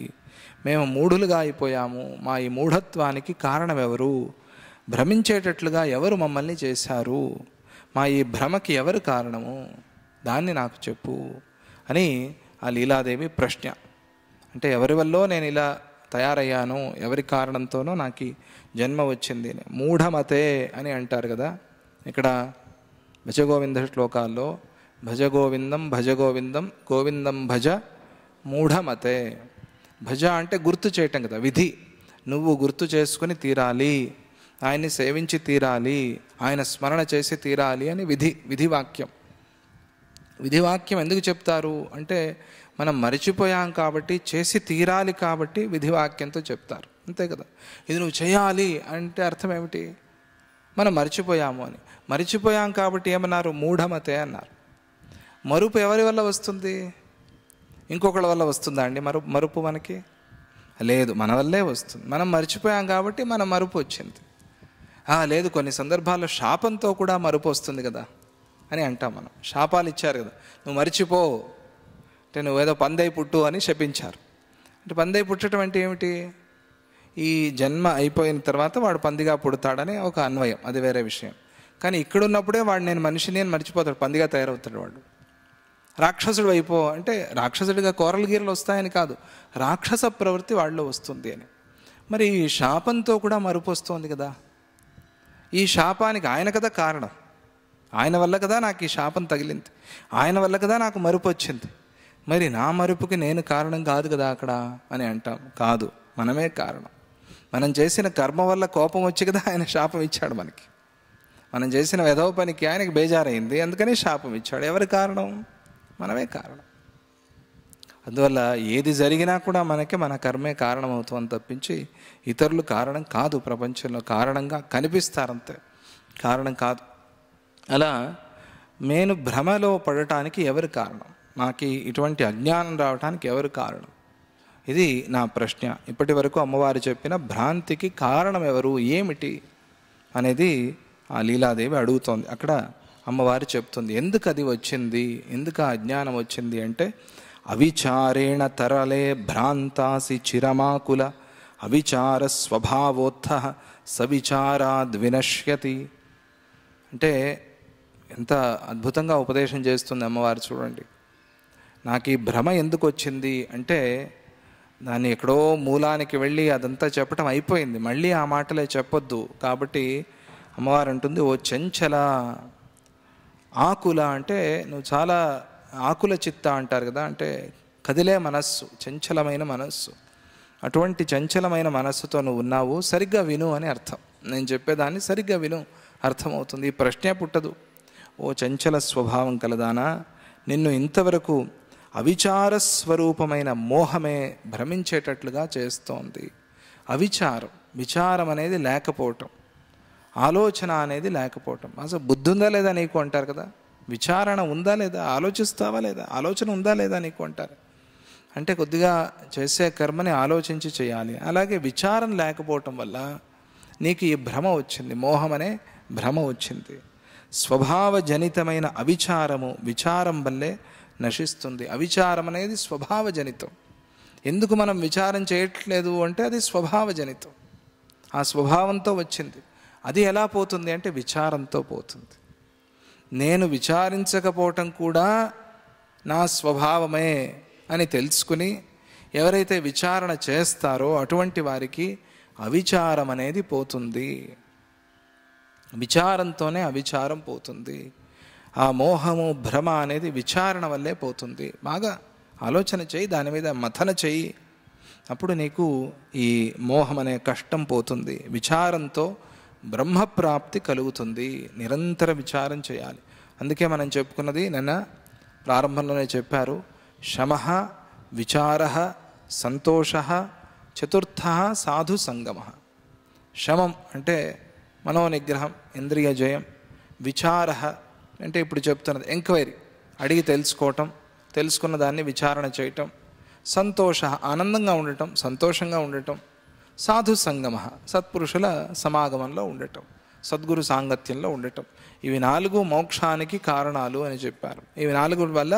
మేము మూఢులుగా అయిపోయాము. మా ఈ మూఢత్వానికి కారణం ఎవరు? భ్రమించేటట్లుగా ఎవరు మమ్మల్ని చేశారు? మా ఈ భ్రమకి ఎవరు కారణము? దాన్ని నాకు చెప్పు అని ఆ లీలాదేవి ప్రశ్న. అంటే ఎవరి వల్లో నేను ఇలా తయారయ్యాను, ఎవరి కారణంతోనో నాకు జన్మ వచ్చింది. మూఢమతే అని అంటారు కదా. ఇక్కడ భజగోవింద శ్లోకాల్లో భజగోవిందం భజగోవిందం గోవిందం భజ మూఢమతే. భజ అంటే గుర్తు చేయటం కదా, విధి. నువ్వు గుర్తు చేసుకుని తీరాలి, ఆయన్ని సేవించి తీరాలి, ఆయన స్మరణ చేసి తీరాలి అని విధివాక్యం. విధివాక్యం ఎందుకు చెప్తారు అంటే మనం మరిచిపోయాం కాబట్టి, చేసి తీరాలి కాబట్టి విధివాక్యంతో చెప్తారు, అంతే కదా. ఇది నువ్వు చేయాలి అంటే అర్థం ఏమిటి? మనం మరిచిపోయాము అని. మరిచిపోయాం కాబట్టి ఏమన్నారు? మూఢమతే అన్నారు. మరుపు ఎవరి వల్ల వస్తుంది? ఇంకొకళ్ళ వల్ల వస్తుందా అండి మరుపు మనకి? లేదు, మన వల్లే వస్తుంది. మనం మరిచిపోయాం కాబట్టి మన మరుపు వచ్చింది. లేదు, కొన్ని సందర్భాల్లో శాపంతో కూడా మరుపు వస్తుంది కదా అని అంటాం మనం. శాపాలు ఇచ్చారు కదా, నువ్వు మరిచిపో అంటే నువ్వేదో పందై పుట్టు అని శపించారు. అంటే పందై పుట్టడం అంటే ఏమిటి? ఈ జన్మ అయిపోయిన తర్వాత వాడు పందిగా పుడతాడని ఒక అన్వయం, అది వేరే విషయం. కానీ ఇక్కడున్నప్పుడే వాడు నేను మనిషిని అని మర్చిపోతాడు, పందిగా తయారవుతాడు. వాడు రాక్షసుడు అయిపో అంటే రాక్షసుడిగా కోరలు గీరలు వస్తాయని కాదు, రాక్షస ప్రవృత్తి వాళ్ళలో వస్తుంది అని. మరి ఈ శాపంతో కూడా మరుపు వస్తుంది కదా. ఈ శాపానికి ఆయన కదా కారణం. ఆయన వల్ల కదా నాకు ఈ శాపం తగిలింది, ఆయన వల్ల కదా నాకు మరుపు వచ్చింది. మరి నా మరుపుకి నేను కారణం కాదు కదా అక్కడ అని అంటాం. కాదు, మనమే కారణం. మనం చేసిన కర్మ వల్ల కోపం వచ్చి కదా ఆయన శాపం ఇచ్చాడు మనకి. మనం చేసిన వెధవ పనికి ఆయనకి బేజారైంది, అందుకని శాపం ఇచ్చాడు. ఎవరి కారణం? మనమే కారణం. అందువల్ల ఏది జరిగినా కూడా మనకి మన కర్మే కారణం అవుతుంది తప్పించి ఇతరులు కారణం కాదు. ప్రపంచంలో కారణంగా కనిపిస్తారంతే, కారణం కాదు. అలా నేను భ్రమలో పడటానికి ఎవరు కారణం? నాకు ఇటువంటి అజ్ఞానం రావడానికి ఎవరు కారణం? ఇది నా ప్రశ్న. ఇప్పటి వరకు అమ్మవారు చెప్పిన భ్రాంతికి కారణం ఎవరు, ఏమిటి అనేది ఆ లీలాదేవి అడుగుతోంది. అక్కడ అమ్మవారు చెప్తుంది ఎందుకు అది వచ్చింది, ఎందుకు ఆ అజ్ఞానం వచ్చింది అంటే అవిచారేణ తరలే భ్రాంతాసి చిరమాకుల అవిచార స్వభావోత్థ సవిచారాద్ వినశ్యతి. అంటే ఎంత అద్భుతంగా ఉపదేశం చేస్తుంది అమ్మవారు చూడండి. నాకు ఈ భ్రమ ఎందుకు వచ్చింది అంటే దాన్ని ఎక్కడో మూలానికి వెళ్ళి అదంతా చెప్పటం అయిపోయింది, మళ్ళీ ఆ మాటలే చెప్పొద్దు. కాబట్టి అమ్మవారు అంటుంది, ఓ చంచల ఆకుల అంటే నువ్వు చాలా ఆకుల చిత్త అంటారు కదా, అంటే కదిలే మనస్సు, చంచలమైన మనస్సు. అటువంటి చంచలమైన మనస్సుతో నువ్వు ఉన్నావు, సరిగ్గా విను అని అర్థం. నేను చెప్పేదాన్ని సరిగ్గా విను, అర్థమవుతుంది. ఈ ప్రశ్నే పుట్టదు. ఓ చంచల స్వభావం కలదానా, నిన్ను ఇంతవరకు అవిచార స్వరూపమైన మోహమే భ్రమించేటట్లుగా చేస్తోంది. అవిచారం, విచారం అనేది లేకపోవటం, ఆలోచన అనేది లేకపోవటం. అసలు బుద్ధి ఉందా లేదా నీకు అంటారు కదా, విచారణ ఉందా లేదా, ఆలోచిస్తావా లేదా, ఆలోచన ఉందా లేదా నీకు అంటారు. అంటే కొద్దిగా చేసే కర్మని ఆలోచించి చేయాలి. అలాగే విచారం లేకపోవటం వల్ల నీకు ఈ భ్రమ వచ్చింది, మోహం అనే భ్రమ వచ్చింది. స్వభావజనితమైన అవిచారము విచారం వల్లే నశిస్తుంది. అవిచారం అనేది స్వభావజనితం. ఎందుకు మనం విచారం చేయట్లేదు అంటే అది స్వభావజనితం, ఆ స్వభావంతో వచ్చింది. అది ఎలా పోతుంది అంటే విచారంతో పోతుంది. నేను విచారించకపోవటం కూడా నా స్వభావమే అని తెలుసుకుని ఎవరైతే విచారణ చేస్తారో అటువంటి వారికి అవిచారం అనేది పోతుంది. విచారంతోనే అవిచారం పోతుంది. ఆ మోహము భ్రమ అనేది విచారణ వల్లే పోతుంది. బాగా ఆలోచన చేయి, దాని మీద మథన చెయ్యి, అప్పుడు నీకు ఈ మోహం అనే కష్టం పోతుంది. విచారంతో బ్రహ్మప్రాప్తి కలుగుతుంది. నిరంతర విచారం చేయాలి. అందుకే మనం చెప్పుకున్నది నిన్న ప్రారంభంలోనే చెప్పారు, శమః విచారః సంతోషః చతుర్థః సాధు సంగమః. శమం అంటే మనోనిగ్రహం, ఇంద్రియ జయం. విచారః అంటే ఇప్పుడు చెప్తున్నది ఎంక్వైరీ, అడిగి తెలుసుకోవటం, తెలుసుకున్న దాన్ని విచారణ చేయటం. సంతోష ఆనందంగా ఉండటం, సంతోషంగా ఉండటం. సాధు సంగమ, సత్పురుషుల సమాగమంలో ఉండటం, సద్గురు సాంగత్యంలో ఉండటం. ఇవి 4 మోక్షానికి కారణాలు అని చెప్పారు. ఇవి 4 వల్ల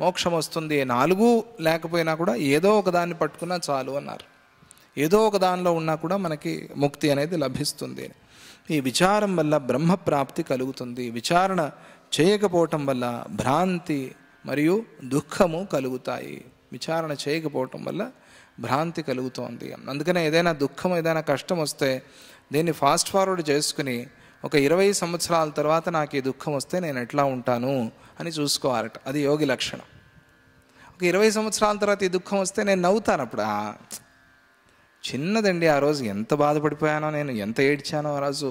మోక్షం వస్తుంది. 4 లేకపోయినా కూడా ఏదో ఒక దాన్ని పట్టుకున్నా చాలు అన్నారు. ఏదో ఒక దానిలో ఉన్నా కూడా మనకి ముక్తి అనేది లభిస్తుంది. ఈ విచారం వల్ల బ్రహ్మప్రాప్తి కలుగుతుంది. విచారణ చేయకపోవటం వల్ల భ్రాంతి మరియు దుఃఖము కలుగుతాయి. విచారణ చేయకపోవటం వల్ల భ్రాంతి కలుగుతోంది. అందుకనే ఏదైనా దుఃఖం, ఏదైనా కష్టం వస్తే దీన్ని ఫాస్ట్ ఫార్వర్డ్ చేసుకుని ఒక 20 సంవత్సరాల తర్వాత నాకు ఈ దుఃఖం వస్తే నేను ఎట్లా ఉంటాను అని చూసుకోవాలట. అది యోగి లక్షణం. ఒక 20 సంవత్సరాల తర్వాత ఈ దుఃఖం వస్తే నేను నవ్వుతాను. అప్పుడు చిన్నదండి, ఆ రోజు ఎంత బాధపడిపోయానో, నేను ఎంత ఏడ్చానో ఆ రోజు.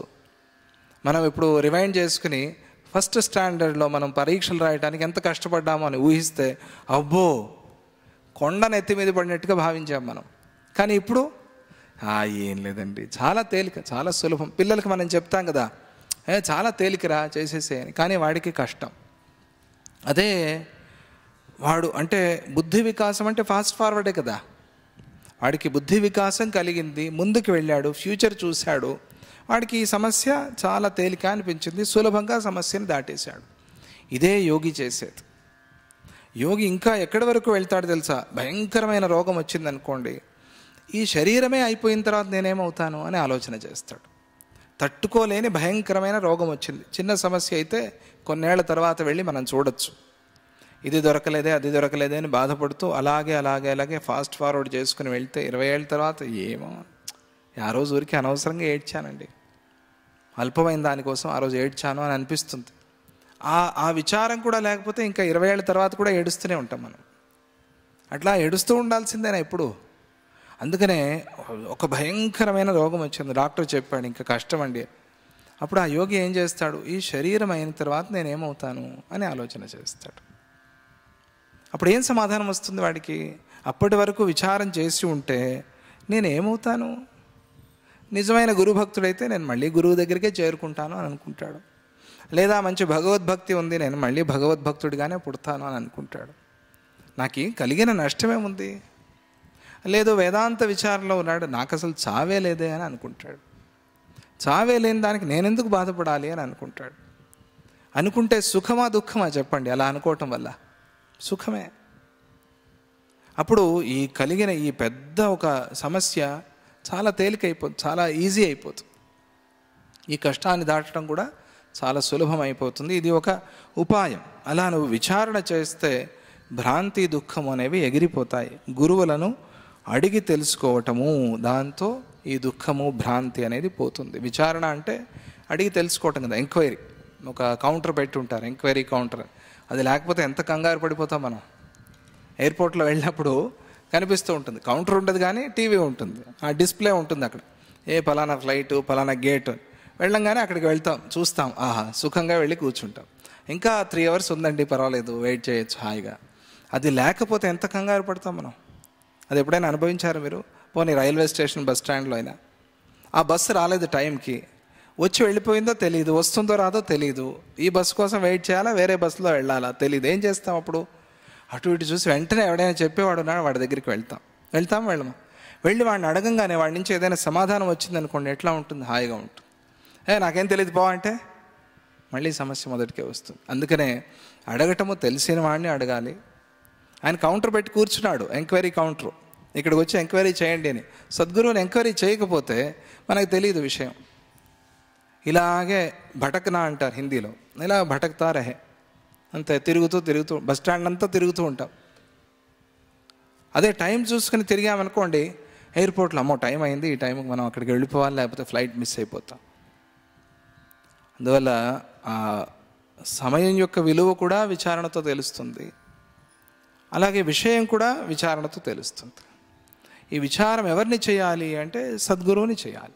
మనం ఇప్పుడు రివైండ్ చేసుకుని ఫస్ట్ స్టాండర్డ్లో మనం పరీక్షలు రాయడానికి ఎంత కష్టపడ్డామో అని ఊహిస్తే అబ్బో కొండను ఎత్తి మీద పడినట్టుగా భావించాం మనం. కానీ ఇప్పుడు ఏం లేదండి, చాలా తేలిక, చాలా సులభం. పిల్లలకి మనం చెప్తాం కదా, చాలా తేలికరా చేసేసే అని. కానీ వాడికి కష్టం. అదే వాడు అంటే బుద్ధి వికాసం అంటే ఫాస్ట్ ఫార్వర్డే కదా. వాడికి బుద్ధి వికాసం కలిగింది, ముందుకు వెళ్ళాడు, ఫ్యూచర్ చూశాడు. వాడికి ఈ సమస్య చాలా తేలిక అనిపించింది, సులభంగా సమస్యను దాటేశాడు. ఇదే యోగి చేసేది. యోగి ఇంకా ఎక్కడి వరకు వెళ్తాడు తెలుసా? భయంకరమైన రోగం వచ్చిందనుకోండి, ఈ శరీరమే అయిపోయిన తర్వాత నేనేమవుతాను అని ఆలోచన చేస్తాడు. తట్టుకోలేని భయంకరమైన రోగం వచ్చింది. చిన్న సమస్య అయితే కొన్నేళ్ల తర్వాత వెళ్ళి మనం చూడొచ్చు. ఇది దొరకలేదే, అది దొరకలేదే అని బాధపడుతూ అలాగే ఫాస్ట్ ఫార్వర్డ్ చేసుకుని వెళ్తే 20 ఏళ్ళ తర్వాత ఏమో ఆ రోజు ఊరికి అనవసరంగా ఏడ్చానండి, అల్పమైన దానికోసం ఆ రోజు ఏడ్చాను అని అనిపిస్తుంది. ఆ విచారం కూడా లేకపోతే ఇంకా 20 ఏళ్ళ తర్వాత కూడా ఏడుస్తూనే ఉంటాం మనం. అట్లా ఏడుస్తూ ఉండాల్సిందేనా ఎప్పుడు? అందుకనే ఒక భయంకరమైన రోగం వచ్చింది, డాక్టర్ చెప్పాడు ఇంకా కష్టం అండి. అప్పుడు ఆ యోగి ఏం చేస్తాడు? ఈ శరీరం అయిన తర్వాత నేనేమవుతాను అని ఆలోచన చేస్తాడు. అప్పుడు ఏం సమాధానం వస్తుంది వాడికి? అప్పటి వరకు విచారం చేసి ఉంటే నేనేమవుతాను, నిజమైన గురుభక్తుడైతే నేను మళ్ళీ గురువు దగ్గరికే చేరుకుంటాను అని అనుకుంటాడు. లేదా మంచి భగవద్భక్తి ఉంది, నేను మళ్ళీ భగవద్భక్తుడిగానే పుడతాను అని అనుకుంటాడు. నాకు కలిగిన నష్టమేముంది? లేదు వేదాంత విచారంలో ఉన్నాడు, నాకు అసలు చావే లేదే అని అనుకుంటాడు. చావే లేని దానికి నేనెందుకు బాధపడాలి అని అనుకుంటాడు. అనుకుంటే సుఖమా దుఃఖమా చెప్పండి? అలా అనుకోవటం వల్ల సుఖమే. అప్పుడు ఈ కలిగిన ఈ పెద్ద ఒక సమస్య చాలా తేలికైపోతుంది, చాలా ఈజీ అయిపోతుంది. ఈ కష్టాన్ని దాటడం కూడా చాలా సులభం అయిపోతుంది. ఇది ఒక ఉపాయం. అలా నువ్వు విచారణ చేస్తే భ్రాంతి దుఃఖం అనేవి ఎగిరిపోతాయి. గురువులను అడిగి తెలుసుకోవటము, దాంతో ఈ దుఃఖము భ్రాంతి అనేది పోతుంది. విచారణ అంటే అడిగి తెలుసుకోవటం కదా. ఎంక్వైరీ, ఒక కౌంటర్ పెట్టి ఉంటారు, ఎంక్వైరీ కౌంటర్. అది లేకపోతే ఎంత కంగారు పడిపోతాం మనం. ఎయిర్పోర్ట్లో వెళ్ళినప్పుడు కనిపిస్తూ ఉంటుంది, కౌంటర్ ఉంటుంది కానీ టీవీ ఉంటుంది, ఆ డిస్ప్లే ఉంటుంది అక్కడ, పలానా ఫ్లైటు పలానా గేట్. వెళ్ళంగానే అక్కడికి వెళ్తాం, చూస్తాం, సుఖంగా వెళ్ళి కూర్చుంటాం. ఇంకా 3 hours ఉందండి, పర్వాలేదు, వెయిట్ చేయొచ్చు హాయిగా. అది లేకపోతే ఎంత కంగారు పడతాం మనం. అది ఎప్పుడైనా అనుభవించారు మీరు? పోనీ రైల్వే స్టేషన్ బస్ స్టాండ్లో అయినా ఆ బస్సు రాలేదు టైంకి, వచ్చి వెళ్ళిపోయిందో తెలియదు, వస్తుందో రాదో తెలియదు, ఈ బస్సు కోసం వెయిట్ చేయాలా, వేరే బస్సులో వెళ్ళాలా తెలియదు. ఏం చేస్తాం అప్పుడు? అటు ఇటు చూసి వెంటనే ఎవడైనా చెప్పేవాడు ఉన్నాడు, వాడి దగ్గరికి వెళ్ళమా. వెళ్ళి వాడిని అడగంగానే వాడి నుంచి ఏదైనా సమాధానం వచ్చిందనుకోండి, ఎట్లా ఉంటుంది? హాయిగా ఉంటుంది. నాకేం తెలియదు పో అంటే మళ్ళీ సమస్య మొదటికే వస్తుంది. అందుకనే అడగటము తెలిసిన వాడిని అడగాలి. ఆయన కౌంటర్ పెట్టి కూర్చున్నాడు, ఎంక్వైరీ కౌంటరు, ఇక్కడికి వచ్చి ఎంక్వైరీ చేయండి అని. సద్గురువుని ఎంక్వైరీ చేయకపోతే మనకు తెలియదు విషయం. ఇలాగే భటకనా అంటారు హిందీలో, ఇలా భటక్తా రహే, అంతే తిరుగుతూ బస్ స్టాండ్ అంతా తిరుగుతూ ఉంటాం. అదే టైం చూసుకుని తిరిగామనుకోండి, ఎయిర్పోర్ట్లో అమ్మో టైం అయింది, ఈ టైంకి మనం అక్కడికి వెళ్ళిపోవాలి, లేకపోతే ఫ్లైట్ మిస్ అయిపోతాం. అందువల్ల ఆ సమయం యొక్క విలువ కూడా విచారణతో తెలుస్తుంది, అలాగే విషయం కూడా విచారణతో తెలుస్తుంది. ఈ విచారం ఎవరిని చేయాలి అంటే సద్గురువుని చేయాలి,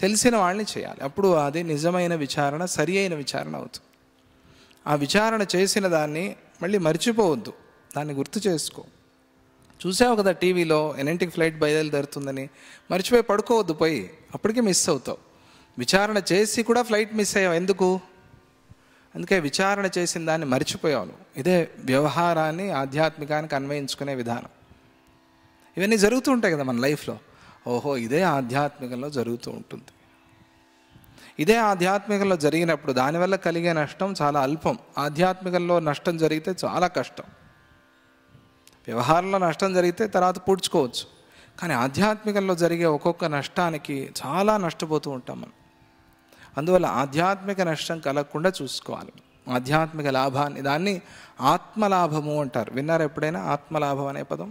తెలిసిన వాళ్ళని చేయాలి. అప్పుడు అది నిజమైన విచారణ, సరి అయిన విచారణ అవుతుంది. ఆ విచారణ చేసిన దాన్ని మళ్ళీ మర్చిపోవద్దు, దాన్ని గుర్తు చేసుకో. చూసావు కదా టీవీలో ఎన్నింటికి ఫ్లైట్ బయలుదేరుతుందని, మర్చిపోయి పడుకోవద్దు, పోయి అప్పటికే మిస్ అవుతావు. విచారణ చేసి కూడా ఫ్లైట్ మిస్ అయ్యావు, ఎందుకు? అందుకే విచారణ చేసిన దాన్ని మర్చిపోయావు. ఇదే వ్యవహారాన్ని ఆధ్యాత్మికానికి అన్వయించుకునే విధానం. ఇవన్నీ జరుగుతూ ఉంటాయి కదా మన లైఫ్లో. ఓహో ఇదే ఆధ్యాత్మికంలో జరుగుతూ ఉంటుంది. ఇదే ఆధ్యాత్మికంలో జరిగినప్పుడు దానివల్ల కలిగే నష్టం చాలా అల్పం. ఆధ్యాత్మికంలో నష్టం జరిగితే చాలా కష్టం. వ్యవహారంలో నష్టం జరిగితే తర్వాత పూడ్చుకోవచ్చు, కానీ ఆధ్యాత్మికంలో జరిగే ఒక్కొక్క నష్టానికి చాలా నష్టపోతూ ఉంటాం మనం. అందువల్ల ఆధ్యాత్మిక నష్టం కలగకుండా చూసుకోవాలి. ఆధ్యాత్మిక లాభాన్ని, దాన్ని ఆత్మలాభము అంటారు. విన్నారు ఎప్పుడైనా ఆత్మలాభం అనే పదం?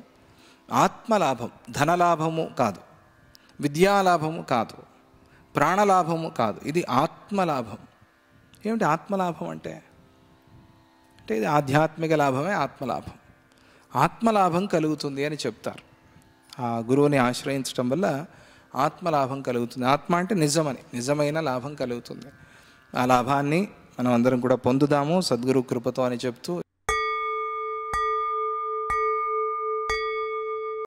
ఆత్మలాభం, ధనలాభము కాదు, విద్యాలాభము కాదు, ప్రాణలాభము కాదు, ఇది ఆత్మలాభం. ఏమిటి ఆత్మలాభం అంటే? అంటే ఇది ఆధ్యాత్మిక లాభమే ఆత్మలాభం. ఆత్మలాభం కలుగుతుంది అని చెప్తారు. ఆ గురువుని ఆశ్రయించడం వల్ల ఆత్మలాభం కలుగుతుంది. ఆత్మ అంటే నిజమని, నిజమైన లాభం కలుగుతుంది. ఆ లాభాన్ని మనం అందరం కూడా పొందుదాము సద్గురు కృపతో అని చెప్తూ